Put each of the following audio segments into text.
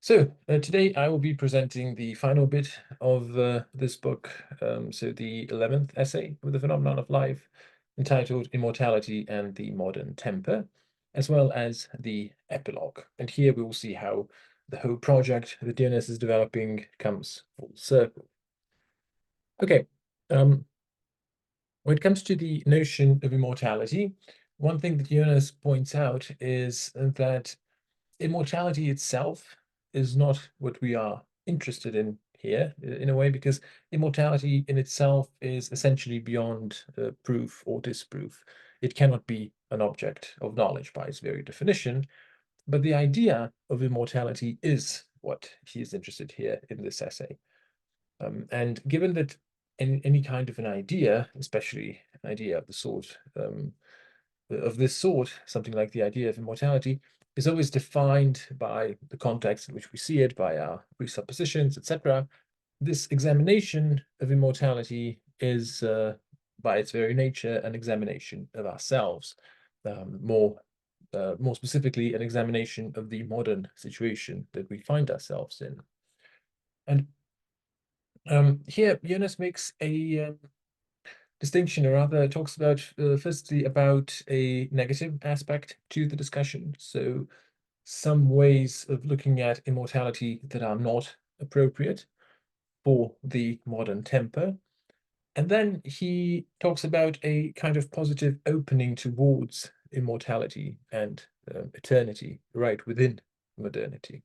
Today I will be presenting the final bit of this book, so the 11th essay with the phenomenon of life, entitled Immortality and the Modern Temper, as well as the epilogue. And here we will see how the whole project that Jonas is developing comes full circle. Okay, when it comes to the notion of immortality, one thing that Jonas points out is that immortality itself is not what we are interested in here, in a way, because immortality in itself is essentially beyond proof or disproof. It cannot be an object of knowledge by its very definition, but the idea of immortality is what he is interested here in this essay. And given that in any kind of an idea, especially an idea of the sort of this sort, something like the idea of immortality, is always defined by the context in which we see it, by our presuppositions, etc. This examination of immortality is, by its very nature, an examination of ourselves, more specifically, an examination of the modern situation that we find ourselves in. And here, Jonas makes a distinction, or rather talks about, firstly, about a negative aspect to the discussion. So some ways of looking at immortality that are not appropriate for the modern temper. And then he talks about a kind of positive opening towards immortality and eternity right within modernity.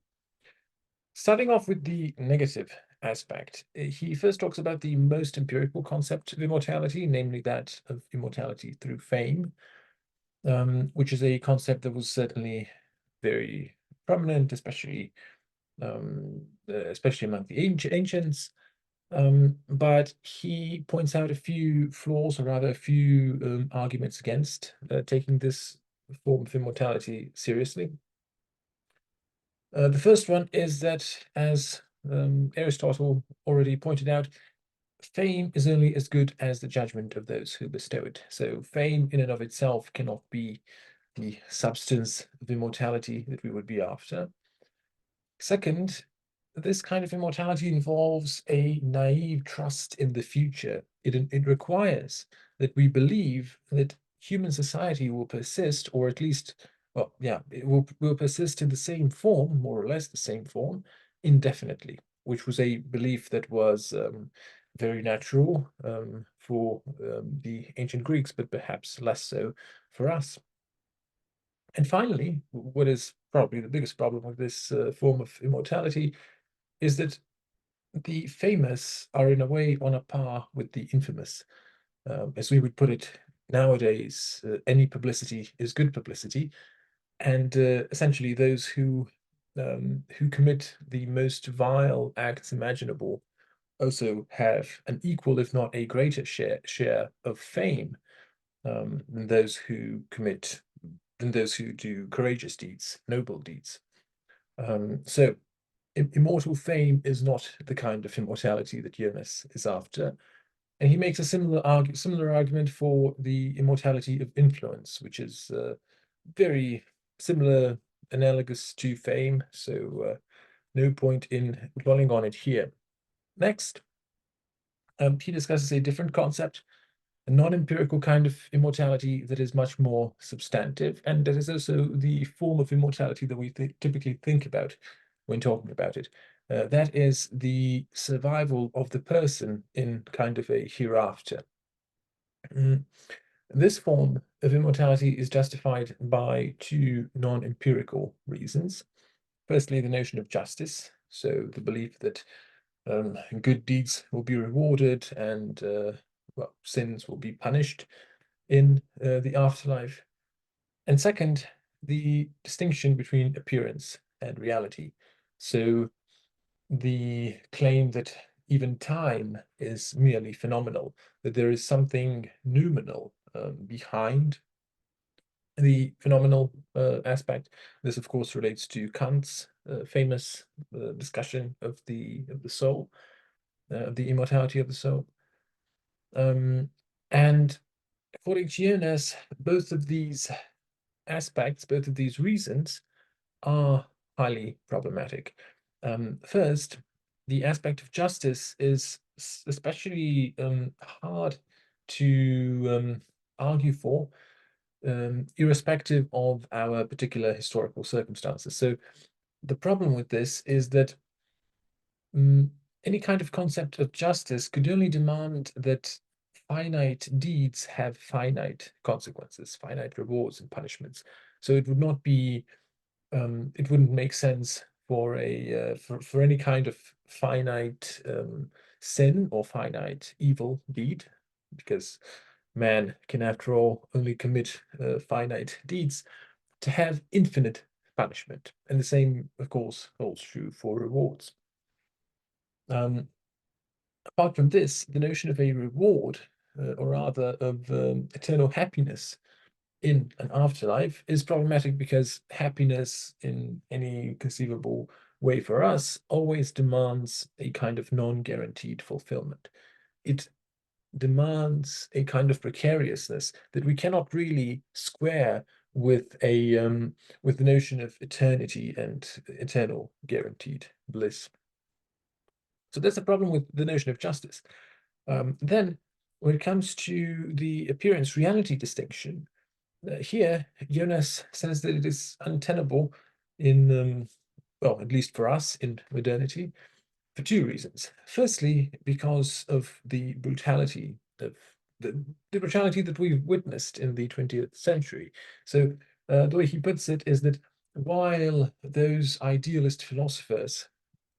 Starting off with the negative aspect, he first talks about the most empirical concept of immortality, namely that of immortality through fame, which is a concept that was certainly very prominent, especially among the ancients. But he points out a few flaws, or rather a few arguments against taking this form of immortality seriously. The first one is that, as Aristotle already pointed out, fame is only as good as the judgment of those who bestow it. So fame in and of itself cannot be the substance of immortality that we would be after. Second, this kind of immortality involves a naive trust in the future. It requires that we believe that human society will persist, or at least, well, yeah, it will persist in the same form, more or less the same form, indefinitely, which was a belief that was very natural for the ancient Greeks, but perhaps less so for us. And finally, what is probably the biggest problem with this form of immortality is that the famous are in a way on a par with the infamous. As we would put it nowadays, any publicity is good publicity, and essentially those who commit the most vile acts imaginable also have an equal, if not a greater share of fame than those who do courageous deeds, noble deeds. So immortal fame is not the kind of immortality that Jonas is after. And he makes a similar argument for the immortality of influence, which is very similar, analogous to fame. So no point in dwelling on it here. Next, he discusses a different concept, a non-empirical kind of immortality that is much more substantive, and that is also the form of immortality that we typically think about when talking about it. That is the survival of the person in kind of a hereafter. This form of immortality is justified by two non-empirical reasons. Firstly, the notion of justice, so the belief that good deeds will be rewarded and well, sins will be punished in the afterlife. And second, the distinction between appearance and reality. So the claim that even time is merely phenomenal, that there is something noumenal behind the phenomenal aspect. This, of course, relates to Kant's famous discussion of the soul, the immortality of the soul. And according to Jonas, both of these aspects, both of these reasons, are highly problematic. First, the aspect of justice is especially hard to argue for, irrespective of our particular historical circumstances. So the problem with this is that mm, any kind of concept of justice could only demand that finite deeds have finite consequences, finite rewards and punishments. So it would not be, it wouldn't make sense for a for any kind of finite sin or finite evil deed, because man can, after all, only commit finite deeds, to have infinite punishment. And the same, of course, holds true for rewards. Um, Apart from this, the notion of a reward, or rather of eternal happiness in an afterlife, is problematic because happiness in any conceivable way for us always demands a kind of non-guaranteed fulfillment. It demands a kind of precariousness that we cannot really square with a with the notion of eternity and eternal guaranteed bliss. So that's the problem with the notion of justice. Then, when it comes to the appearance-reality distinction, here Jonas says that it is untenable in, well, at least for us in modernity, for two reasons. Firstly, because of the brutality of the brutality that we've witnessed in the 20th century. So the way he puts it is that while those idealist philosophers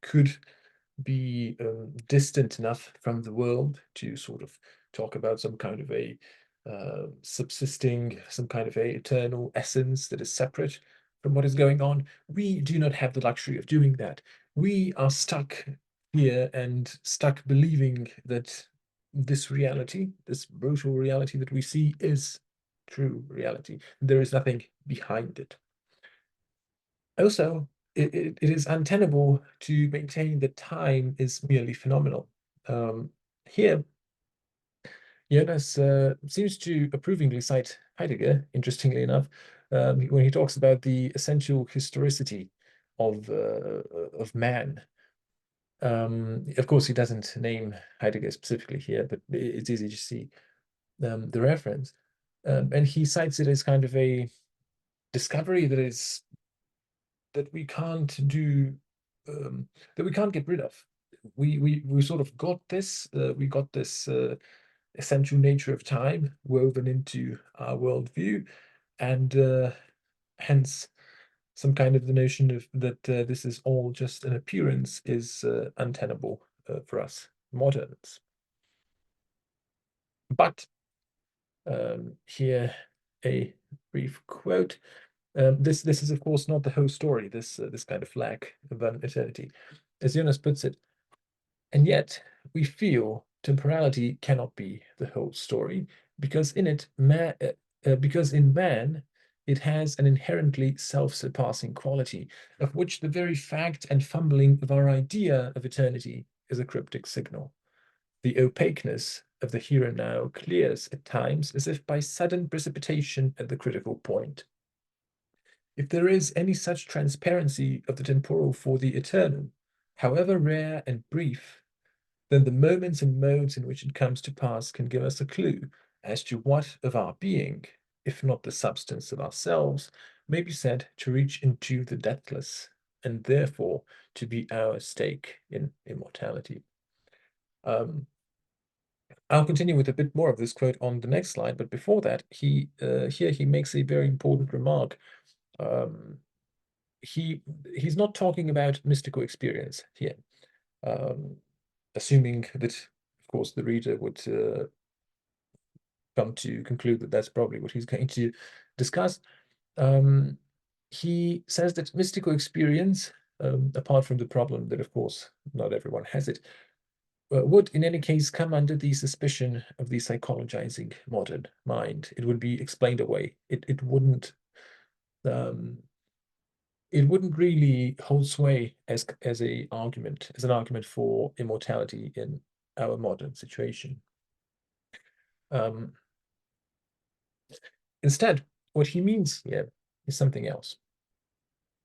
could be distant enough from the world to sort of talk about some kind of a subsisting, some kind of a eternal essence that is separate from what is going on, we do not have the luxury of doing that. We are stuck here and stuck believing that this reality, this brutal reality that we see, is true reality. There is nothing behind it. Also, it is untenable to maintain that time is merely phenomenal. Here, Jonas seems to approvingly cite Heidegger, interestingly enough, when he talks about the essential historicity of man. Of course, he doesn't name Heidegger specifically here, but it's easy to see the reference. And he cites it as kind of a discovery that we can't do, that we can't get rid of. We sort of got this. We got this essential nature of time woven into our worldview, and hence some kind of the notion of that this is all just an appearance is untenable for us moderns. But here a brief quote. This is of course not the whole story. This kind of lack of an eternity, as Jonas puts it, and yet we feel temporality cannot be the whole story because because in man it has an inherently self-surpassing quality, of which the very fact and fumbling of our idea of eternity is a cryptic signal. The opaqueness of the here and now clears at times as if by sudden precipitation at the critical point. If there is any such transparency of the temporal for the eternal, however rare and brief, then the moments and modes in which it comes to pass can give us a clue as to what of our being, if not the substance of ourselves, may be said to reach into the deathless, and therefore to be our stake in immortality. I'll continue with a bit more of this quote on the next slide, but before that, here he makes a very important remark. Um, he's not talking about mystical experience here, assuming that, of course, the reader would come to conclude that that's probably what he's going to discuss. He says that mystical experience, apart from the problem that, of course, not everyone has it, would in any case come under the suspicion of the psychologizing modern mind. It would be explained away. Um, it wouldn't really hold sway as an argument for immortality in our modern situation. Um, Instead, what he means here is something else.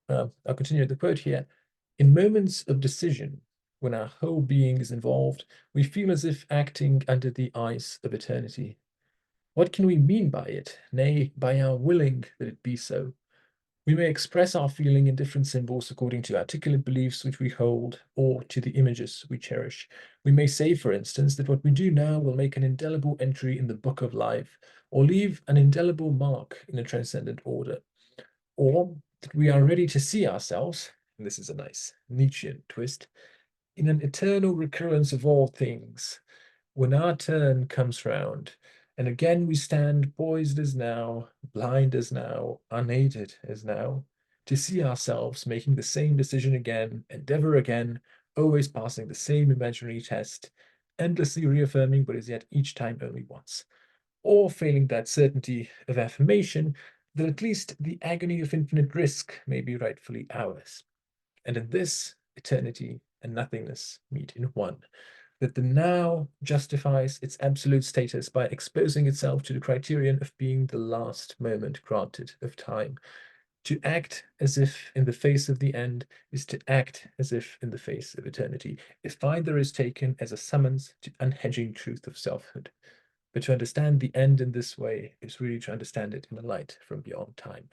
I'll continue the quote here. In moments of decision, when our whole being is involved, we feel as if acting under the ice of eternity. What can we mean by it? Nay, by our willing that it be so. We may express our feeling in different symbols according to articulate beliefs which we hold, or to the images we cherish. We may say, for instance, that what we do now will make an indelible entry in the book of life, or leave an indelible mark in a transcendent order, or that we are ready to see ourselves, and this is a nice Nietzschean twist, in an eternal recurrence of all things, when our turn comes round, and again we stand poised as now, blind as now, unaided as now, to see ourselves making the same decision again, endeavor again, always passing the same imaginary test, endlessly reaffirming what is yet each time only once, or failing that certainty of affirmation, that at least the agony of infinite risk may be rightfully ours. And in this, eternity and nothingness meet in one, that the now justifies its absolute status by exposing itself to the criterion of being the last moment granted of time. To act as if in the face of the end is to act as if in the face of eternity, if either is taken as a summons to unhedging truth of selfhood. But to understand the end in this way is really to understand it in a light from beyond time.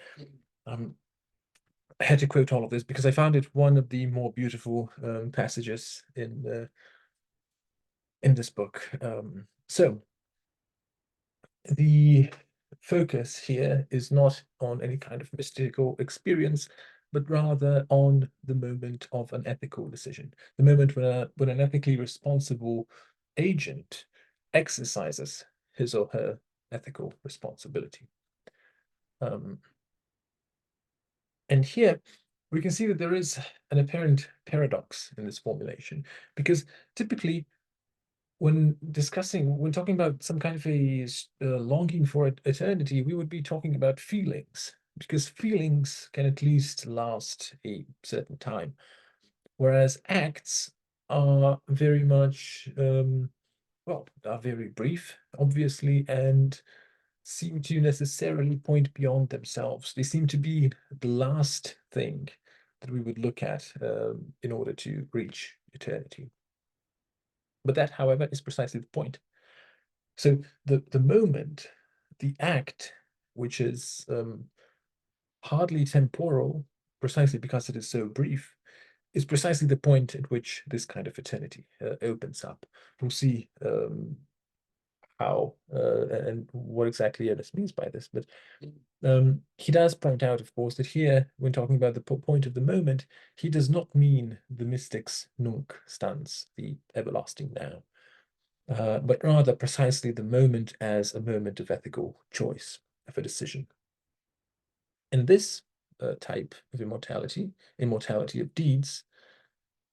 I had to quote all of this because I found it one of the more beautiful passages in this book. So the focus here is not on any kind of mystical experience, but rather on the moment of an ethical decision, the moment when an ethically responsible agent exercises his or her ethical responsibility. And here we can see that there is an apparent paradox in this formulation, because typically when talking about some kind of a longing for eternity, we would be talking about feelings, because feelings can at least last a certain time, whereas acts are very much, are very brief, obviously, and seem to necessarily point beyond themselves. They seem to be the last thing that we would look at in order to reach eternity. But that, however, is precisely the point. So the moment, the act, which is hardly temporal, precisely because it is so brief, is precisely the point at which this kind of eternity opens up. We'll see how and what exactly Jonas means by this, but he does point out, of course, that here, when talking about the point of the moment, he does not mean the mystic's nunc stans, the everlasting now, but rather precisely the moment as a moment of ethical choice, of a decision. And this type of immortality, immortality of deeds,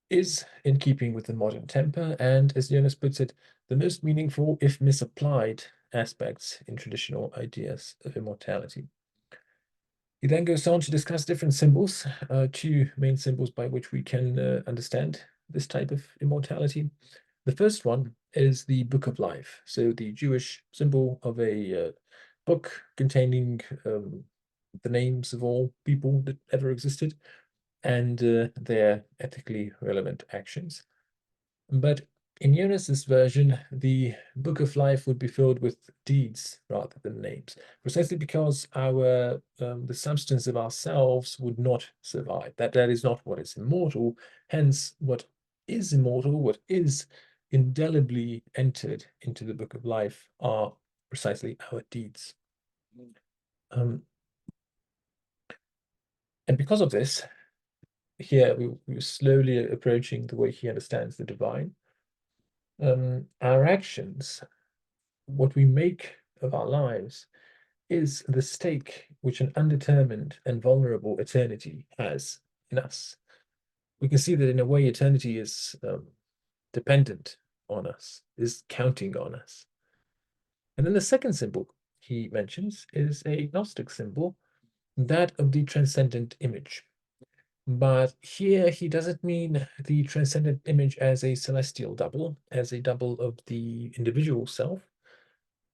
is in keeping with the modern temper and, as Jonas puts it, the most meaningful, if misapplied, aspects in traditional ideas of immortality. He then goes on to discuss different symbols, two main symbols by which we can understand this type of immortality. The first one is the Book of Life, so the Jewish symbol of a book containing the names of all people that ever existed and their ethically relevant actions. But in Jonas's version, the Book of Life would be filled with deeds rather than names, precisely because the substance of ourselves would not survive. That is not what is immortal. Hence, what is immortal, what is indelibly entered into the Book of Life, are precisely our deeds. And because of this, here we're slowly approaching the way he understands the divine. Our actions, what we make of our lives, is the stake which an undetermined and vulnerable eternity has in us. We can see that in a way eternity is dependent on us, is counting on us. And then the second symbol he mentions is a Gnostic symbol, that of the transcendent image. But here he doesn't mean the transcendent image as a celestial double, as a double of the individual self,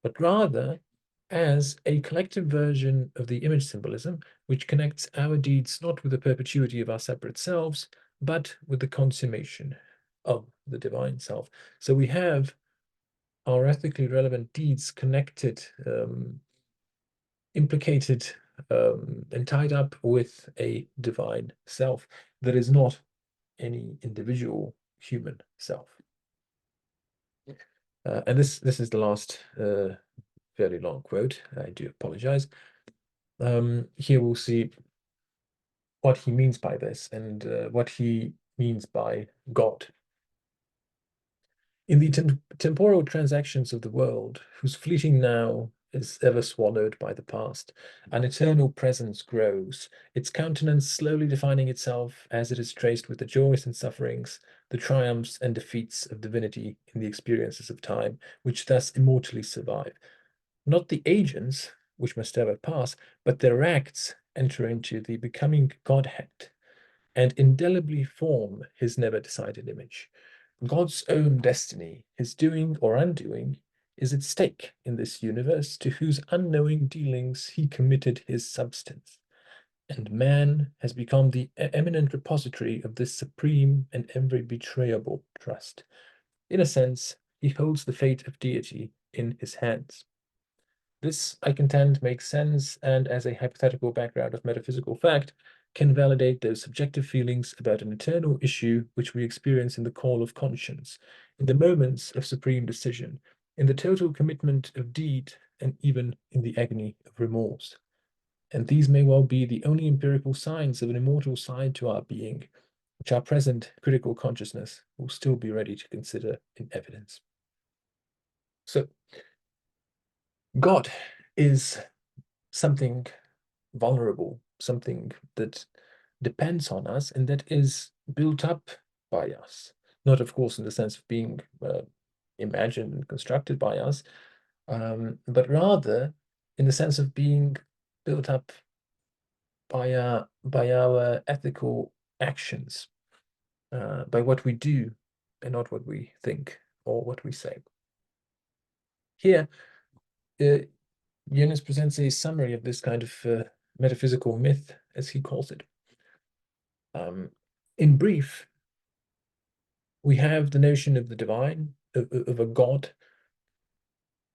but rather as a collective version of the image symbolism, which connects our deeds not with the perpetuity of our separate selves, but with the consummation of the divine self. So we have our ethically relevant deeds connected, implicated, and tied up with a divine self that is not any individual human self. And this is the last fairly long quote. I do apologize. Here we'll see what he means by this and what he means by God. In the temporal transactions of the world, whose fleeting now is ever swallowed by the past, an eternal presence grows, its countenance slowly defining itself as it is traced with the joys and sufferings, the triumphs and defeats of divinity in the experiences of time, which thus immortally survive. Not the agents, which must ever pass, but their acts enter into the becoming Godhead and indelibly form his never decided image. God's own destiny, his doing or undoing, is at stake in this universe to whose unknowing dealings he committed his substance. And man has become the eminent repository of this supreme and every betrayable trust. In a sense, he holds the fate of deity in his hands. This, I contend, makes sense, and as a hypothetical background of metaphysical fact, can validate those subjective feelings about an eternal issue which we experience in the call of conscience, in the moments of supreme decision, in the total commitment of deed, and even in the agony of remorse. And these may well be the only empirical signs of an immortal side to our being, which our present critical consciousness will still be ready to consider in evidence. So, God is something vulnerable, something that depends on us and that is built up by us. Not, of course, in the sense of being imagined and constructed by us, but rather in the sense of being built up by our ethical actions, by what we do and not what we think or what we say. Here, Jonas presents a summary of this kind of metaphysical myth, as he calls it. In brief, we have the notion of the divine, of a God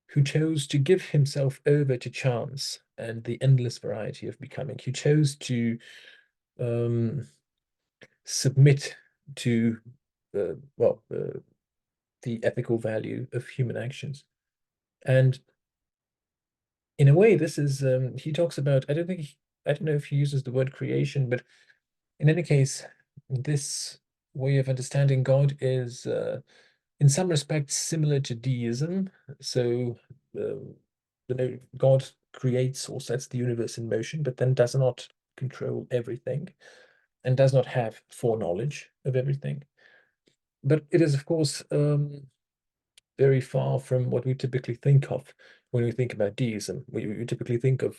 who chose to give himself over to chance and the endless variety of becoming. He chose to submit to, the ethical value of human actions. And in a way, this is, he talks about, I don't know if he uses the word creation, but in any case, this way of understanding God is, in some respects, similar to deism. So, God creates or sets the universe in motion, but then does not control everything and does not have foreknowledge of everything. But it is, of course, very far from what we typically think of when we think about deism. We typically think of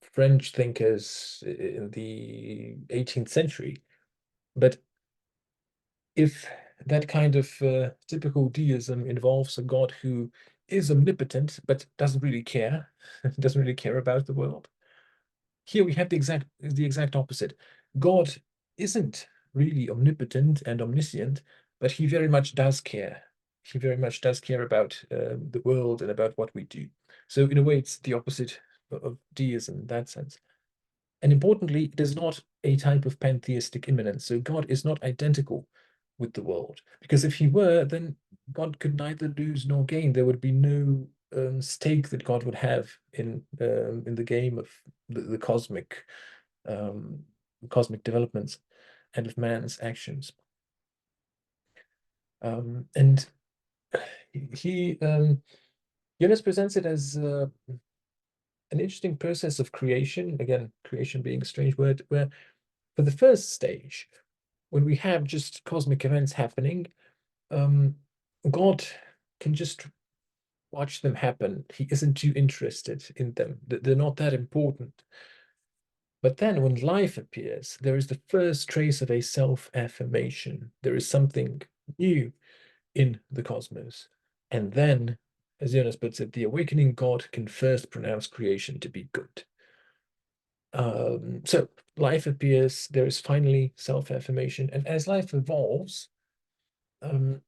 French thinkers in the 18th century. But if that kind of typical deism involves a God who is omnipotent but doesn't really care, doesn't really care about the world, here we have the exact opposite. God isn't really omnipotent and omniscient, but he very much does care. He very much does care about the world and about what we do. So in a way, it's the opposite of deism in that sense. And importantly, it is not a type of pantheistic immanence. So God is not identical with the world, because if he were, then God could neither lose nor gain. There would be no stake that God would have in the game of the cosmic developments and of man's actions. And he Jonas presents it as an interesting process of creation. Again, creation being a strange word, where for the first stage, when we have just cosmic events happening, God can just watch them happen. He isn't too interested in them. They're not that important. But then when life appears, there is the first trace of a self-affirmation. There is something new in the cosmos. And then, as Jonas puts it, the awakening God can first pronounce creation to be good. So life appears, there is finally self-affirmation, and as life evolves, um,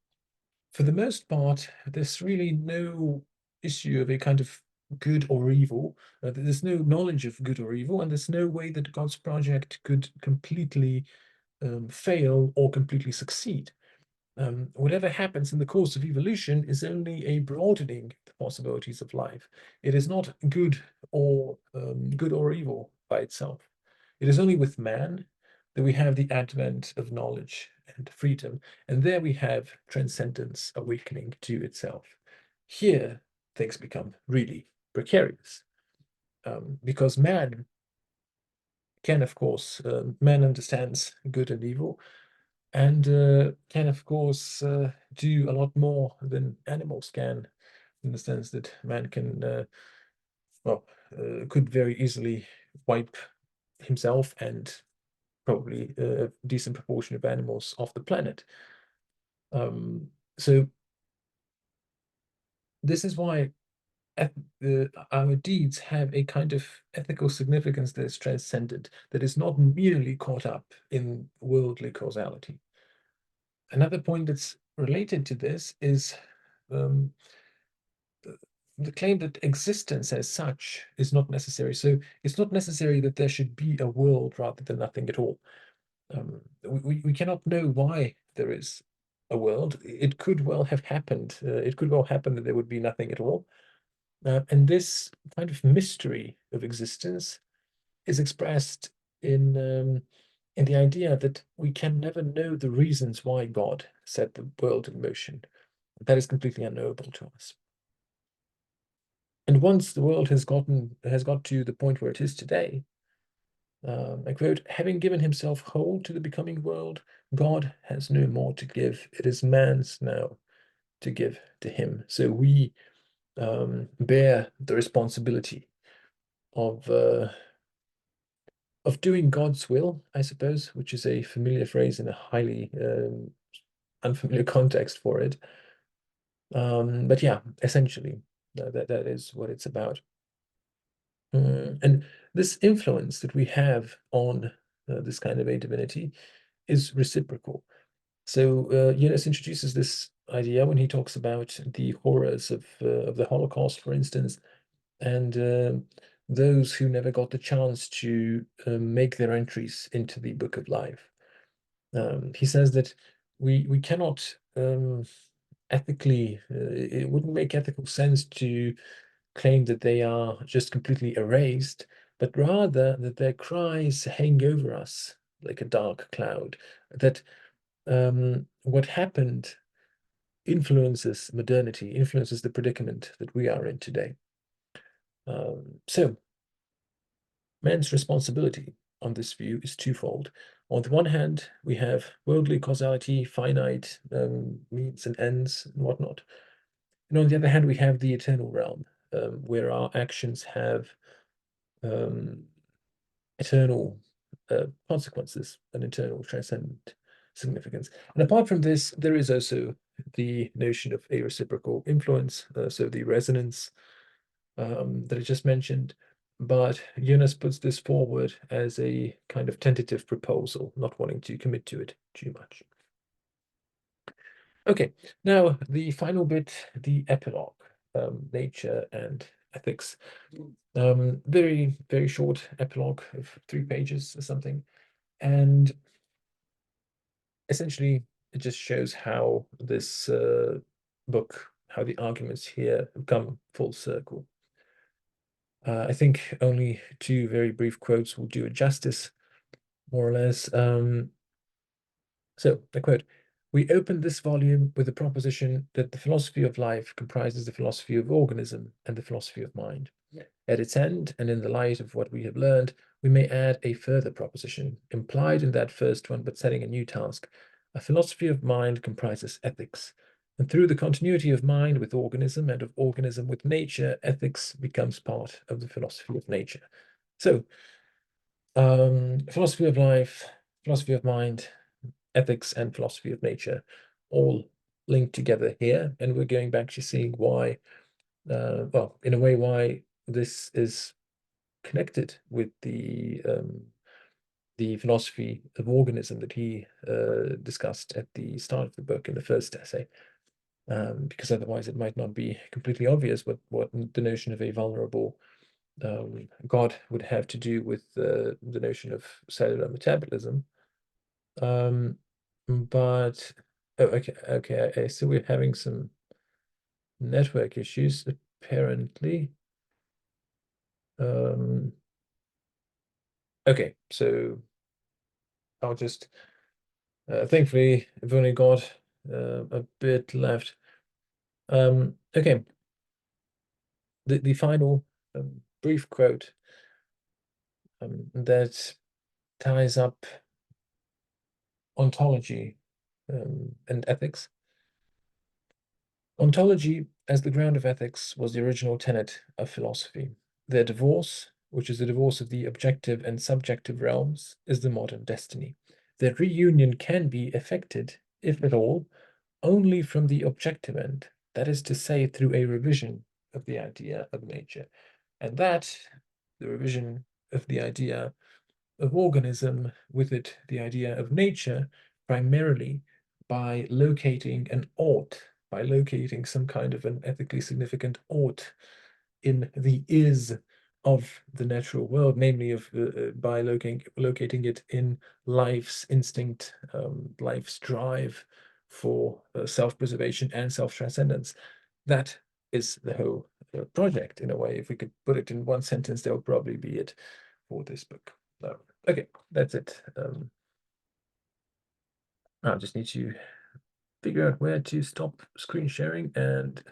for the most part, there's really no issue of a kind of good or evil. There's no knowledge of good or evil, and there's no way that God's project could completely fail or completely succeed. Whatever happens in the course of evolution is only a broadening the possibilities of life. It is not good or evil by itself. It is only with man that we have the advent of knowledge and freedom, and there we have transcendence awakening to itself. Here, things become really precarious, because man can, of course, man understands good and evil, and can, of course, do a lot more than animals can, in the sense that man can, well, could very easily wipe himself and probably a decent proportion of animals off the planet. So this is why our deeds have a kind of ethical significance that is transcendent, that is not merely caught up in worldly causality. Another point that's related to this is um, the claim that existence as such is not necessary. So it's not necessary that there should be a world rather than nothing at all. We cannot know why there is a world. It could well have happened. It could well happen that there would be nothing at all. And this kind of mystery of existence is expressed in the idea that we can never know the reasons why God set the world in motion. That is completely unknowable to us. And once the world has got to the point where it is today, I quote, having given himself whole to the becoming world, God has no more to give. It is man's now to give to him. So we bear the responsibility of doing God's will, I suppose, which is a familiar phrase in a highly unfamiliar context for it. But yeah, essentially, that is what it's about. And this influence that we have on this kind of a divinity is reciprocal. So Jonas introduces this idea when he talks about the horrors of the Holocaust, for instance, and those who never got the chance to make their entries into the Book of Life. He says that we cannot ethically, it wouldn't make ethical sense to claim that they are just completely erased, but rather that their cries hang over us like a dark cloud, that what happened influences modernity, influences the predicament that we are in today. So man's responsibility on this view is twofold. On the one hand, we have worldly causality, finite means and ends and whatnot. And on the other hand, we have the eternal realm, where our actions have um, eternal consequences, an eternal transcendent significance. And apart from this, there is also the notion of a reciprocal influence, so the resonance that I just mentioned. But Jonas puts this forward as a kind of tentative proposal, not wanting to commit to it too much. Okay, now the final bit, the epilogue, nature and ethics. Very, very short epilogue of 3 pages or something. And essentially, it just shows how this book, how the arguments here come full circle. I think only 2 very brief quotes will do it justice, more or less. So, I quote, we opened this volume with the proposition that the philosophy of life comprises the philosophy of organism and the philosophy of mind. At its end, and in the light of what we have learned, we may add a further proposition, implied in that first one, but setting a new task. A philosophy of mind comprises ethics. And through the continuity of mind with organism and of organism with nature, ethics becomes part of the philosophy of nature. So, philosophy of life, philosophy of mind, ethics, and philosophy of nature all linked together here. And we're going back to seeing why, well, in a way, why this is connected with the philosophy of organism that he discussed at the start of the book in the first essay, because otherwise it might not be completely obvious what the notion of a vulnerable God would have to do with the notion of cellular metabolism. But oh, okay. So we're having some network issues apparently. Okay, so I'll just thankfully I've only got a bit left. Okay, the final brief quote that ties up ontology and ethics. Ontology as the ground of ethics was the original tenet of philosophy. Their divorce, which is the divorce of the objective and subjective realms, is the modern destiny. Their reunion can be effected, if at all, only from the objective end, that is to say, through a revision of the idea of nature. And that, the revision of the idea of organism, with it, the idea of nature, primarily by locating an ought, by locating some kind of an ethically significant ought in the is of the natural world, namely by locating it in life's instinct, life's drive for self-preservation and self-transcendence. That is the whole project, in a way. If we could put it in one sentence, that would probably be it for this book. Okay, that's it. I just need to figure out where to stop screen sharing and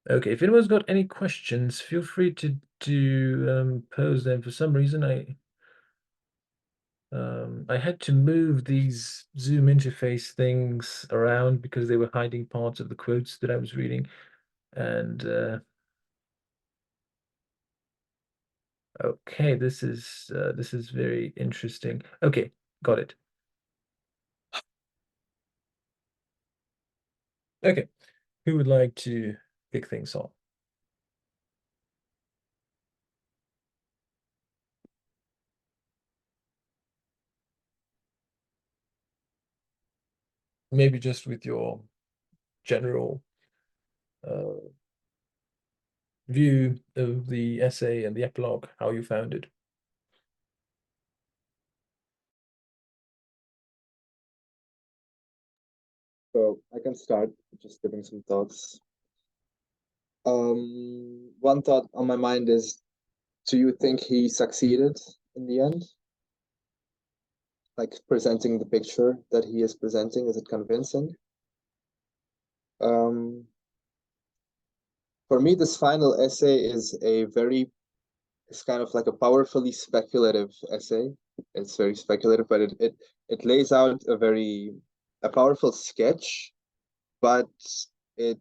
okay, if anyone's got any questions, feel free to pose them. For some reason, I had to move these Zoom interface things around because they were hiding parts of the quotes that I was reading. And okay, this is very interesting. Okay, got it. Okay, who would like to kick things off? Maybe just with your general uh, view of the essay and the epilogue, how you found it. So I can start just giving some thoughts. One thought on my mind is, do you think he succeeded in the end? Like presenting the picture that he is presenting, is it convincing? Um, for me, this final essay is it's kind of like a powerfully speculative essay. It's very speculative, but it lays out a powerful sketch, but it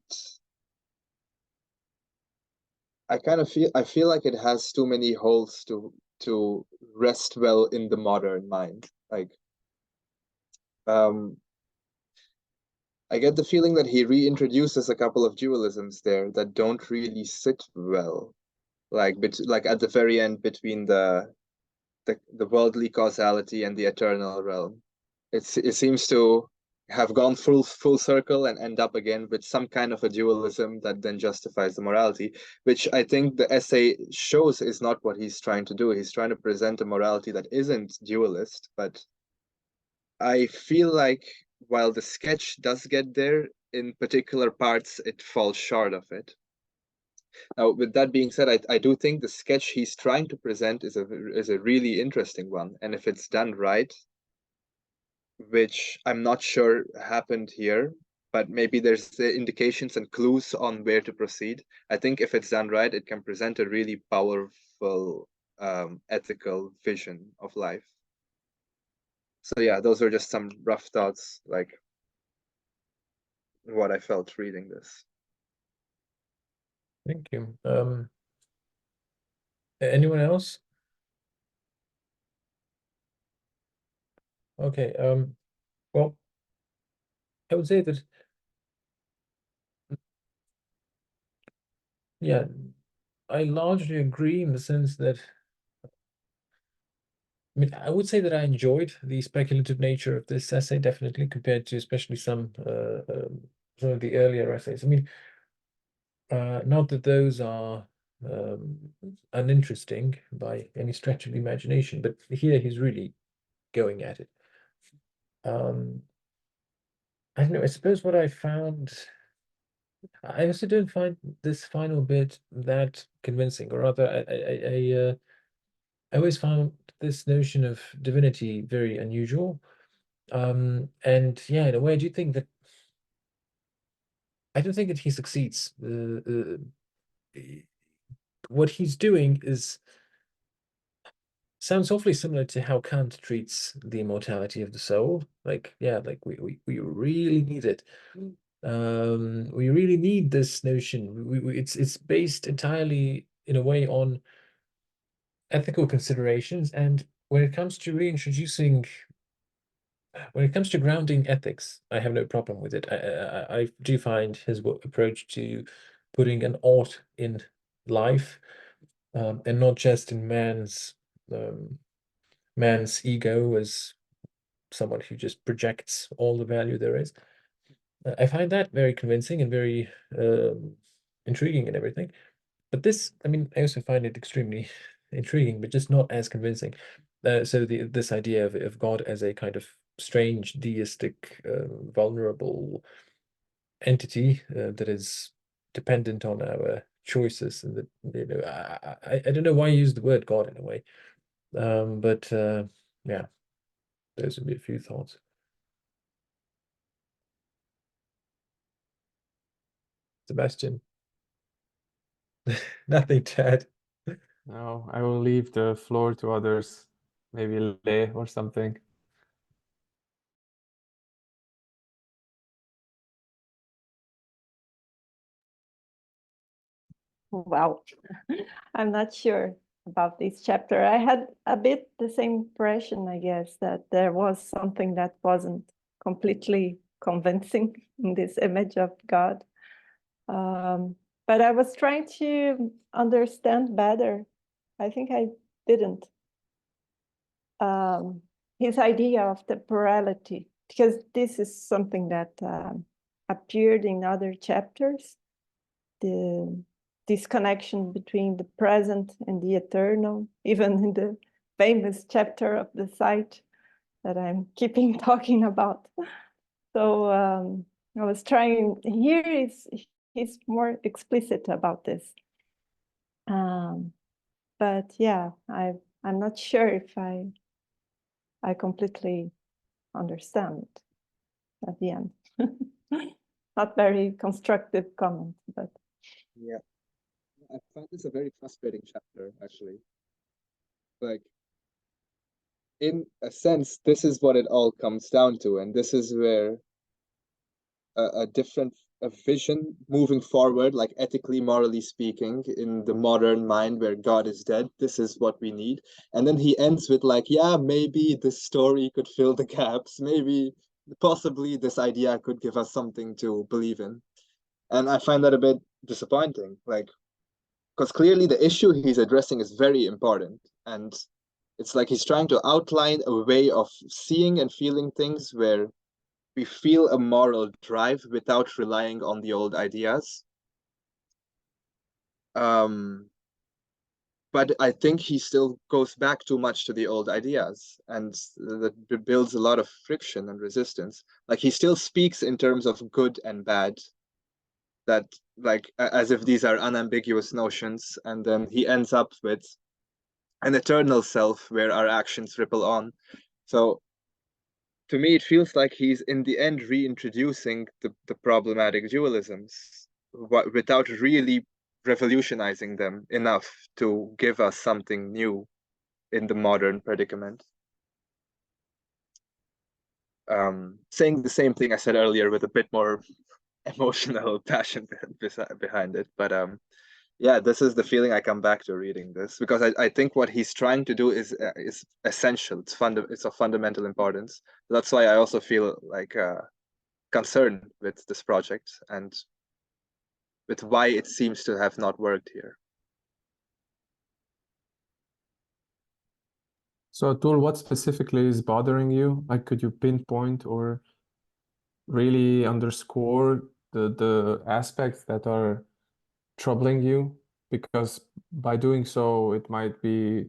I feel like it has too many holes to rest well in the modern mind. Like um I get the feeling that he reintroduces a couple of dualisms there that don't really sit well. Like at the very end between the worldly causality and the eternal realm. It seems to have gone full circle and end up again with some kind of a dualism that then justifies the morality, which I think the essay shows is not what he's trying to do. He's trying to present a morality that isn't dualist, but I feel like while the sketch does get there, in particular parts it falls short of it. Now, with that being said, I do think the sketch he's trying to present is a really interesting one, and if it's done right, which I'm not sure happened here, but maybe there's the indications and clues on where to proceed. I think if it's done right, it can present a really powerful ethical vision of life. So yeah, those are just some rough thoughts, like what I felt reading this. Thank you. Anyone else? Okay. Well, I would say that, yeah, I largely agree in the sense that, I mean, I would say that I enjoyed the speculative nature of this essay, definitely, compared to especially some of the earlier essays. I mean, not that those are um, uninteresting by any stretch of the imagination, but here he's really going at it. Um, I don't know. I suppose what I found, I also don't find this final bit that convincing, or rather, I always found this notion of divinity very unusual. And yeah, in a way, I don't think that he succeeds. What he's doing is sounds awfully similar to how Kant treats the immortality of the soul. Like, yeah, like we really need it. We really need this notion. It's based entirely in a way on ethical considerations, and when it comes to grounding ethics, I have no problem with it. I do find his approach to putting an ought in life, and not just in um, man's ego as someone who just projects all the value there is. I find that very convincing and very intriguing and everything. But this, I mean, I also find it extremely intriguing, but just not as convincing. So this idea of God as a kind of strange, deistic, vulnerable entity that is dependent on our choices, and that, I don't know why you use the word God in a way, but yeah, those would be a few thoughts. Sebastian, nothing, Chad. No, I will leave the floor to others, maybe Le or something. Wow, I'm not sure about this chapter. I had a bit the same impression, I guess, that there was something that wasn't completely convincing in this image of God. But I was trying to understand better. I think I didn't. His idea of temporality, because this is something that appeared in other chapters. This connection between the present and the eternal, even in the famous chapter of the Sight that I'm keeping talking about. So I was trying, he's more explicit about this. But yeah, I'm not sure if I completely understand at the end. Not very constructive comment, but Yeah, I find this a very frustrating chapter, actually. Like, in a sense, this is what it all comes down to, and this is where a different vision moving forward, like ethically, morally speaking, in the modern mind where God is dead, this is what we need. And then he ends with like, yeah, maybe this story could fill the gaps. Maybe, possibly, this idea could give us something to believe in. And I find that a bit disappointing, like, because clearly the issue he's addressing is very important, and it's like he's trying to outline a way of seeing and feeling things where we feel a moral drive without relying on the old ideas. But I think he still goes back too much to the old ideas, and that builds a lot of friction and resistance. Like, he still speaks in terms of good and bad, that, like, as if these are unambiguous notions, and then he ends up with an eternal self where our actions ripple on. So to me, it feels like he's in the end reintroducing the problematic dualisms without really revolutionizing them enough to give us something new in the modern predicament. Saying the same thing I said earlier with a bit more emotional passion behind it. But Yeah, this is the feeling I come back to reading this, because I think what he's trying to do is essential. It's of fundamental importance. That's why I also feel like concerned with this project and with why it seems to have not worked here. So, Atul, what specifically is bothering you? Like, could you pinpoint or really underscore the aspects that are troubling you? Because by doing so, it might be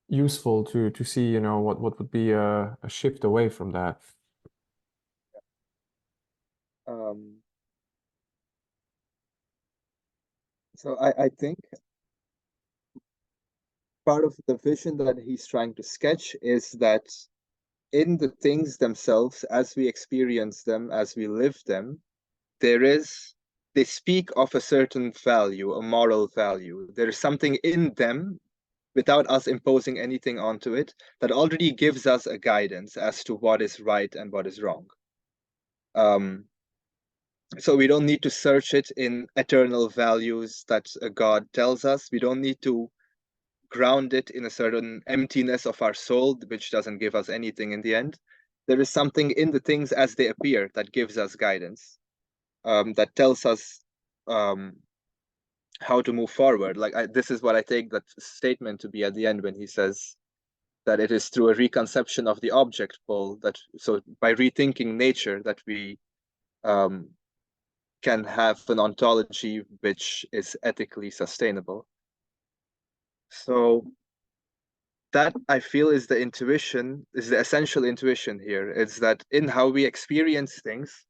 useful to see, you know, what would be a shift away from that. So I think part of the vision that he's trying to sketch is that in the things themselves, as we experience them, as we live them, they speak of a certain value, a moral value. There is something in them, without us imposing anything onto it, that already gives us a guidance as to what is right and what is wrong. So we don't need to search it in eternal values that a God tells us. We don't need to ground it in a certain emptiness of our soul, which doesn't give us anything in the end. There is something in the things as they appear that gives us guidance, that tells us how to move forward. Like this is what I take that statement to be at the end when he says that it is through a reconception of the object pole that, so by rethinking nature, that we can have an ontology which is ethically sustainable. So that, I feel, is the intuition, is the essential intuition here. It's that in how we experience things,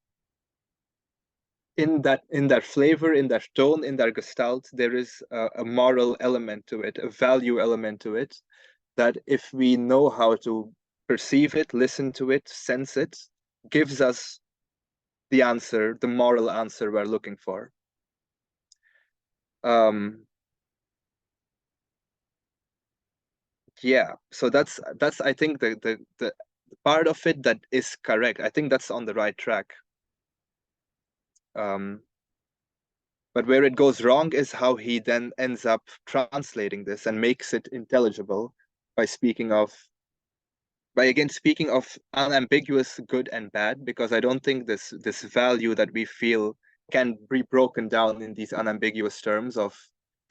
in that flavor, in that tone, in that gestalt, there is a moral element to it, a value element to it, that if we know how to perceive it, listen to it, sense it, gives us the answer, the moral answer we're looking for. Yeah, so that's I think the part of it that is correct. I think that's on the right track. But where it goes wrong is how he then ends up translating this and makes it intelligible by speaking of unambiguous good and bad, because I don't think this value that we feel can be broken down in these unambiguous terms of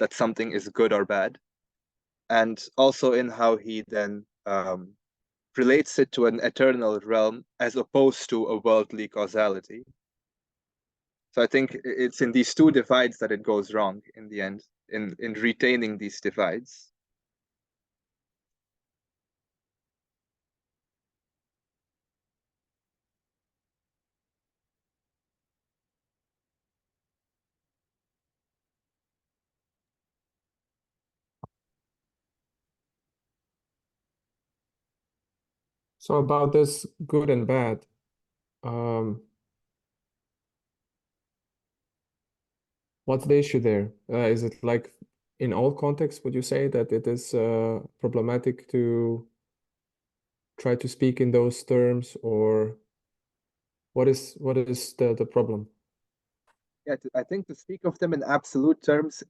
that something is good or bad. And also in how he then relates it to an eternal realm as opposed to a worldly causality. So I think it's in these two divides that it goes wrong in the end, in retaining these divides. So about this good and bad, what's the issue there? Is it like in all contexts, would you say that it is problematic to try to speak in those terms, or what is the problem? Yeah, I think to speak of them in absolute terms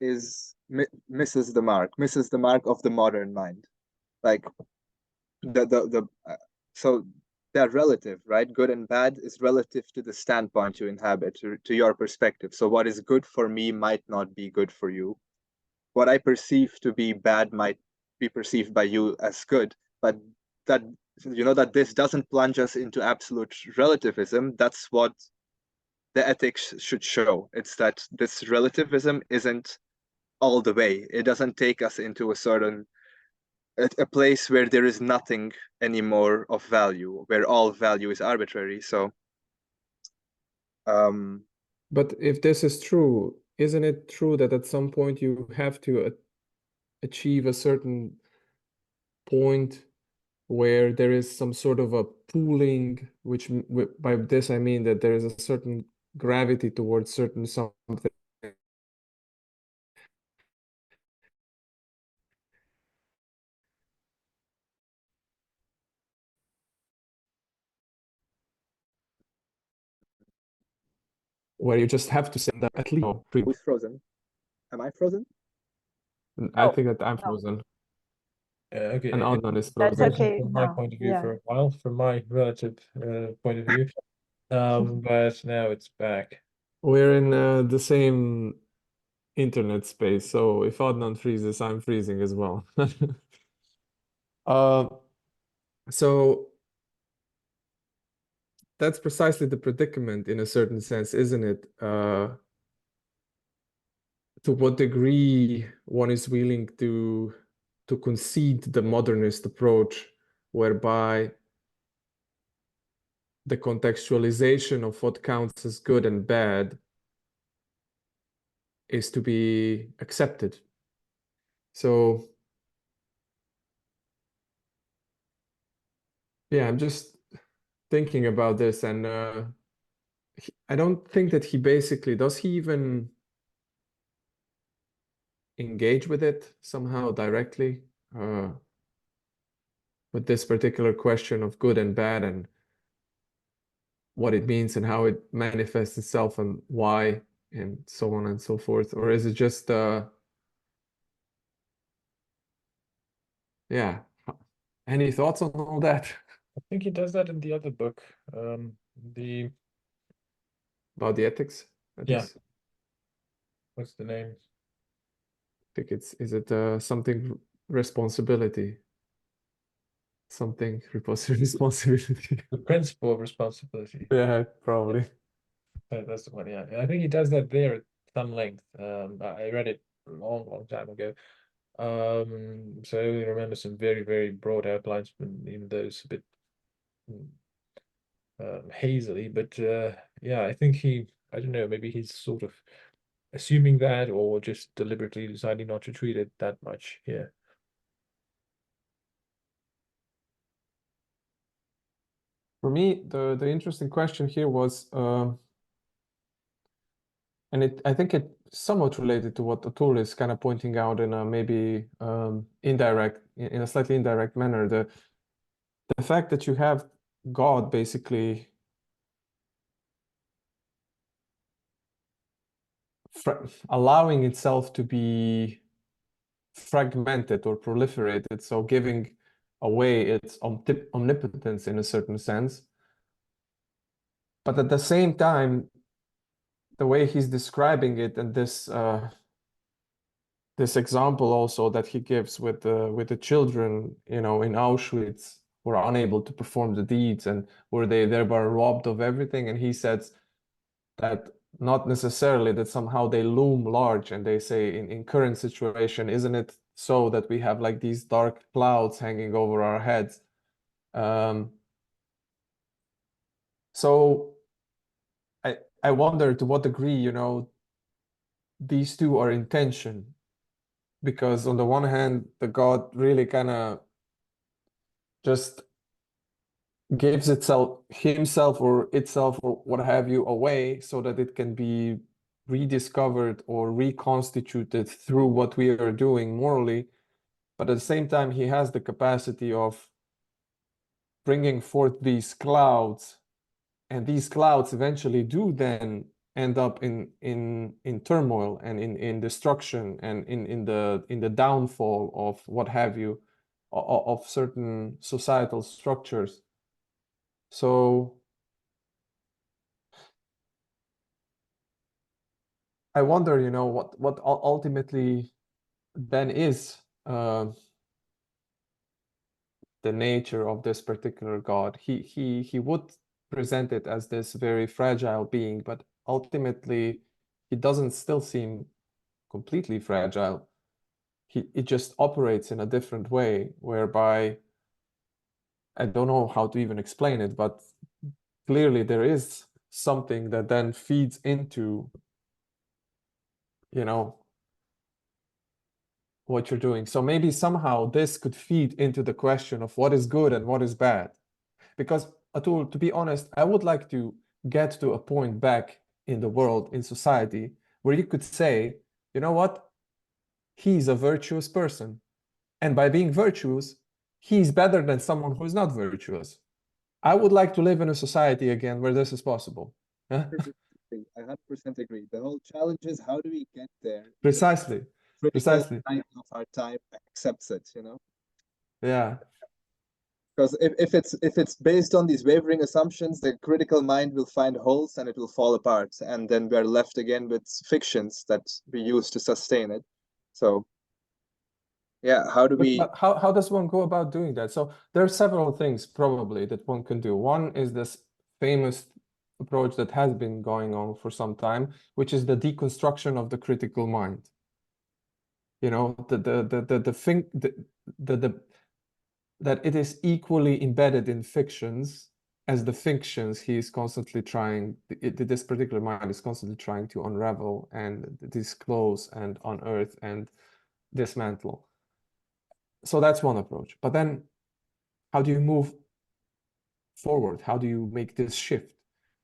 misses the mark of the modern mind. Like so they're relative, right? Good and bad is relative to the standpoint you inhabit, to your perspective. So what is good for me might not be good for you. What I perceive to be bad might be perceived by you as good. But that, that this doesn't plunge us into absolute relativism. That's what the ethics should show. It's that this relativism isn't all the way. It doesn't take us into a place where there is nothing anymore of value, where all value is arbitrary. So but if this is true, isn't it true that at some point you have to achieve a certain point where there is some sort of a pooling, which by this I mean that there is a certain gravity towards certain something. Where you just have to say that at least. who's frozen? Am I frozen? I Oh, think that I'm no. frozen, Okay, and Adnan is That's frozen. okay from my now. point of view Yeah. for a while, from my relative point of view. But now it's back. We're in the same internet space, so if Adnan freezes, I'm freezing as well. Uh, so that's precisely the predicament in a certain sense, isn't it? To what degree one is willing to concede the modernist approach, whereby the contextualization of what counts as good and bad is to be accepted. So yeah, I'm just thinking about this, and I don't think that he basically, does he even engage with it somehow directly, with this particular question of good and bad and what it means and how it manifests itself and why and so on and so forth? Or is it just yeah, any thoughts on all that? I think he does that in the other book. The About the ethics? Yeah. Ethics? What's the name? I think is it something responsibility? Something responsibility. The Principle of Responsibility. Yeah, probably. That's the one. Yeah, I think he does that there at some length. I read it a long, long time ago. So I only remember some very, very broad outlines, even those a bit hazily. But yeah, I think I don't know, maybe he's sort of assuming that, or just deliberately deciding not to treat it that much. Yeah. For me, the interesting question here was, and I think it somewhat related to what Atul is kind of pointing out in a maybe indirect, in a slightly indirect manner, the fact that you have God basically allowing itself to be fragmented or proliferated, so giving away its omnipotence in a certain sense. But at the same time, the way he's describing it, and this example also that he gives with the children, in Auschwitz, who are unable to perform the deeds and were they thereby robbed of everything, and he says that not necessarily that somehow they loom large, and they say in current situation, isn't it so that we have like these dark clouds hanging over our heads? So I wonder to what degree, these two are in tension, because on the one hand, the God really kind of just gives himself or itself or what have you away so that it can be rediscovered or reconstituted through what we are doing morally. But at the same time, he has the capacity of bringing forth these clouds, and these clouds eventually do then end up in turmoil and in destruction and in the downfall of what have you, of certain societal structures. So I wonder, what ultimately then is the nature of this particular God. He would present it as this very fragile being, but ultimately he doesn't still seem completely fragile. It just operates in a different way, whereby I don't know how to even explain it, but clearly there is something that then feeds into, what you're doing. So maybe somehow this could feed into the question of what is good and what is bad. Because, Atul, to be honest, I would like to get to a point back in the world, in society, where you could say, you know what? He's a virtuous person. And by being virtuous, he's better than someone who is not virtuous. I would like to live in a society again where this is possible. Yeah? I 100% agree. The whole challenge is how do we get there? Precisely. Critical Precisely. mind of our time accepts it, Yeah. Because if it's based on these wavering assumptions, the critical mind will find holes and it will fall apart, and then we're left again with fictions that we use to sustain it. So yeah, how do we? But how does one go about doing that? So there are several things probably that one can do. One is this famous approach that has been going on for some time, which is the deconstruction of the critical mind. You know, that it is equally embedded in fictions as the fictions he is constantly trying, this particular mind is constantly trying to unravel and disclose and unearth and dismantle. So that's one approach. But then how do you move forward? How do you make this shift?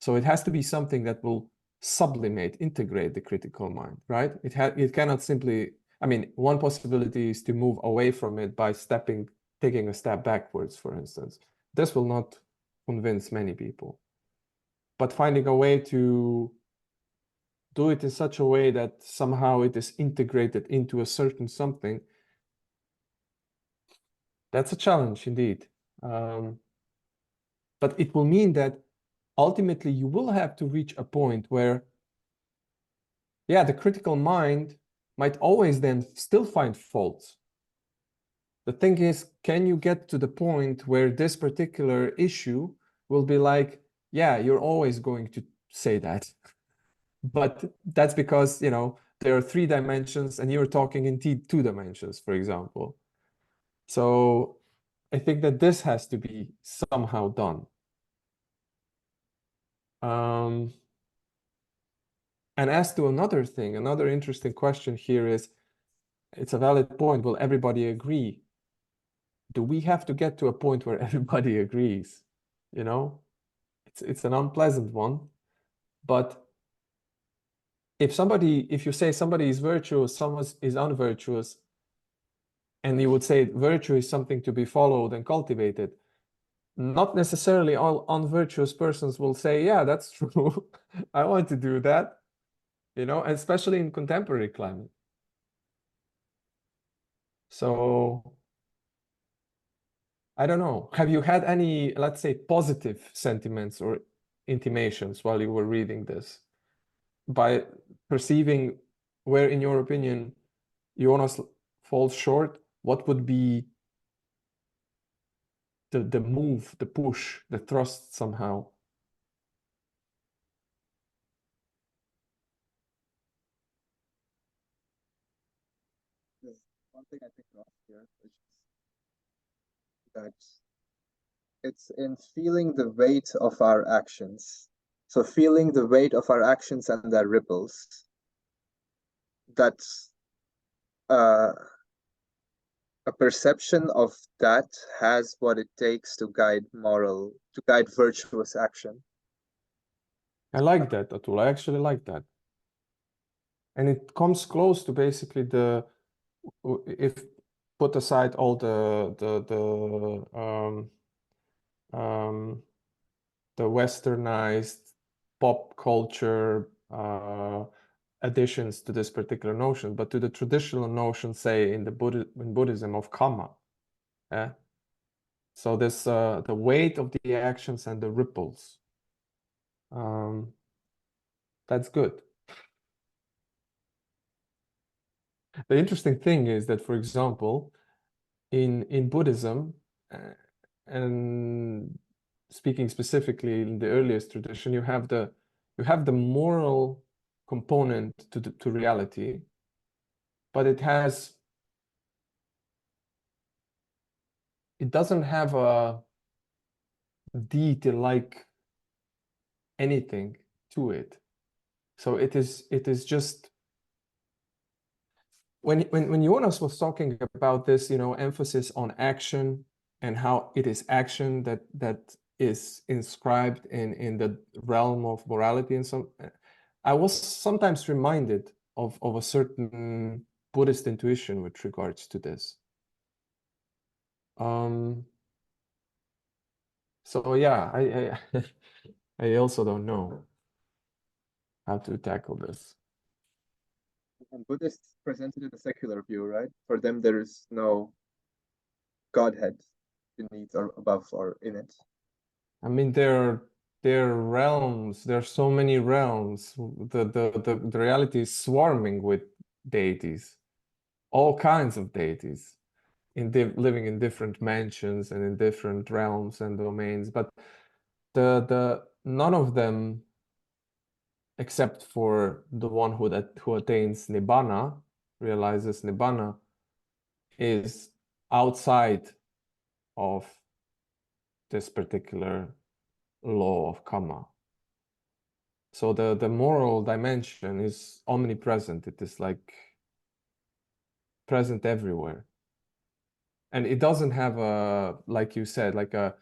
So it has to be something that will sublimate, integrate the critical mind, right? It cannot simply, I mean, one possibility is to move away from it by taking a step backwards, for instance. This will not convince many people. But finding a way to do it in such a way that somehow it is integrated into a certain something, that's a challenge indeed. But it will mean that ultimately you will have to reach a point where, yeah, the critical mind might always then still find faults. The thing is, can you get to the point where this particular issue will be like, yeah, you're always going to say that. But that's because, there are 3 dimensions and you're talking in 2 dimensions, for example. So I think that this has to be somehow done. And as to another interesting question here is, it's a valid point, will everybody agree? Do we have to get to a point where everybody agrees? It's an unpleasant one, but if you say somebody is virtuous, someone is unvirtuous, and you would say virtue is something to be followed and cultivated, not necessarily all unvirtuous persons will say, yeah, that's true. I want to do that, especially in contemporary climate. So I don't know. Have you had any, let's say, positive sentiments or intimations while you were reading this, by perceiving where, in your opinion, Jonas falls short? What would be the move, the push, the thrust somehow? There's one thing I think of here, which is that it's in feeling the weight of our actions. So feeling the weight of our actions and their ripples. That's a perception of that has what it takes to guide virtuous action. I like that, Atul. I actually like that. And it comes close to basically if put aside all the westernized pop culture additions to this particular notion, but to the traditional notion, say in Buddhism, of karma. Yeah. So this the weight of the actions and the ripples. That's good. The interesting thing is that, for example, in Buddhism, and speaking specifically in the earliest tradition, you have the moral component to reality, but it doesn't have a deity like anything to it. So it is just when Jonas was talking about this, emphasis on action and how it is action that is inscribed in the realm of morality, and so I was sometimes reminded of a certain Buddhist intuition with regards to this. So yeah, I I also don't know. how to tackle this. And Buddhists presented it a secular view, right? For them, there is no godhead beneath or above or in it. I mean, there are realms. There are so many realms. The reality is swarming with deities, all kinds of deities, living in different mansions and in different realms and domains. But the none of them, except for the one who attains nibbana, realizes nibbana, is outside of this particular law of karma. So the moral dimension is omnipresent. It is like present everywhere. And it doesn't have a, like you said, like the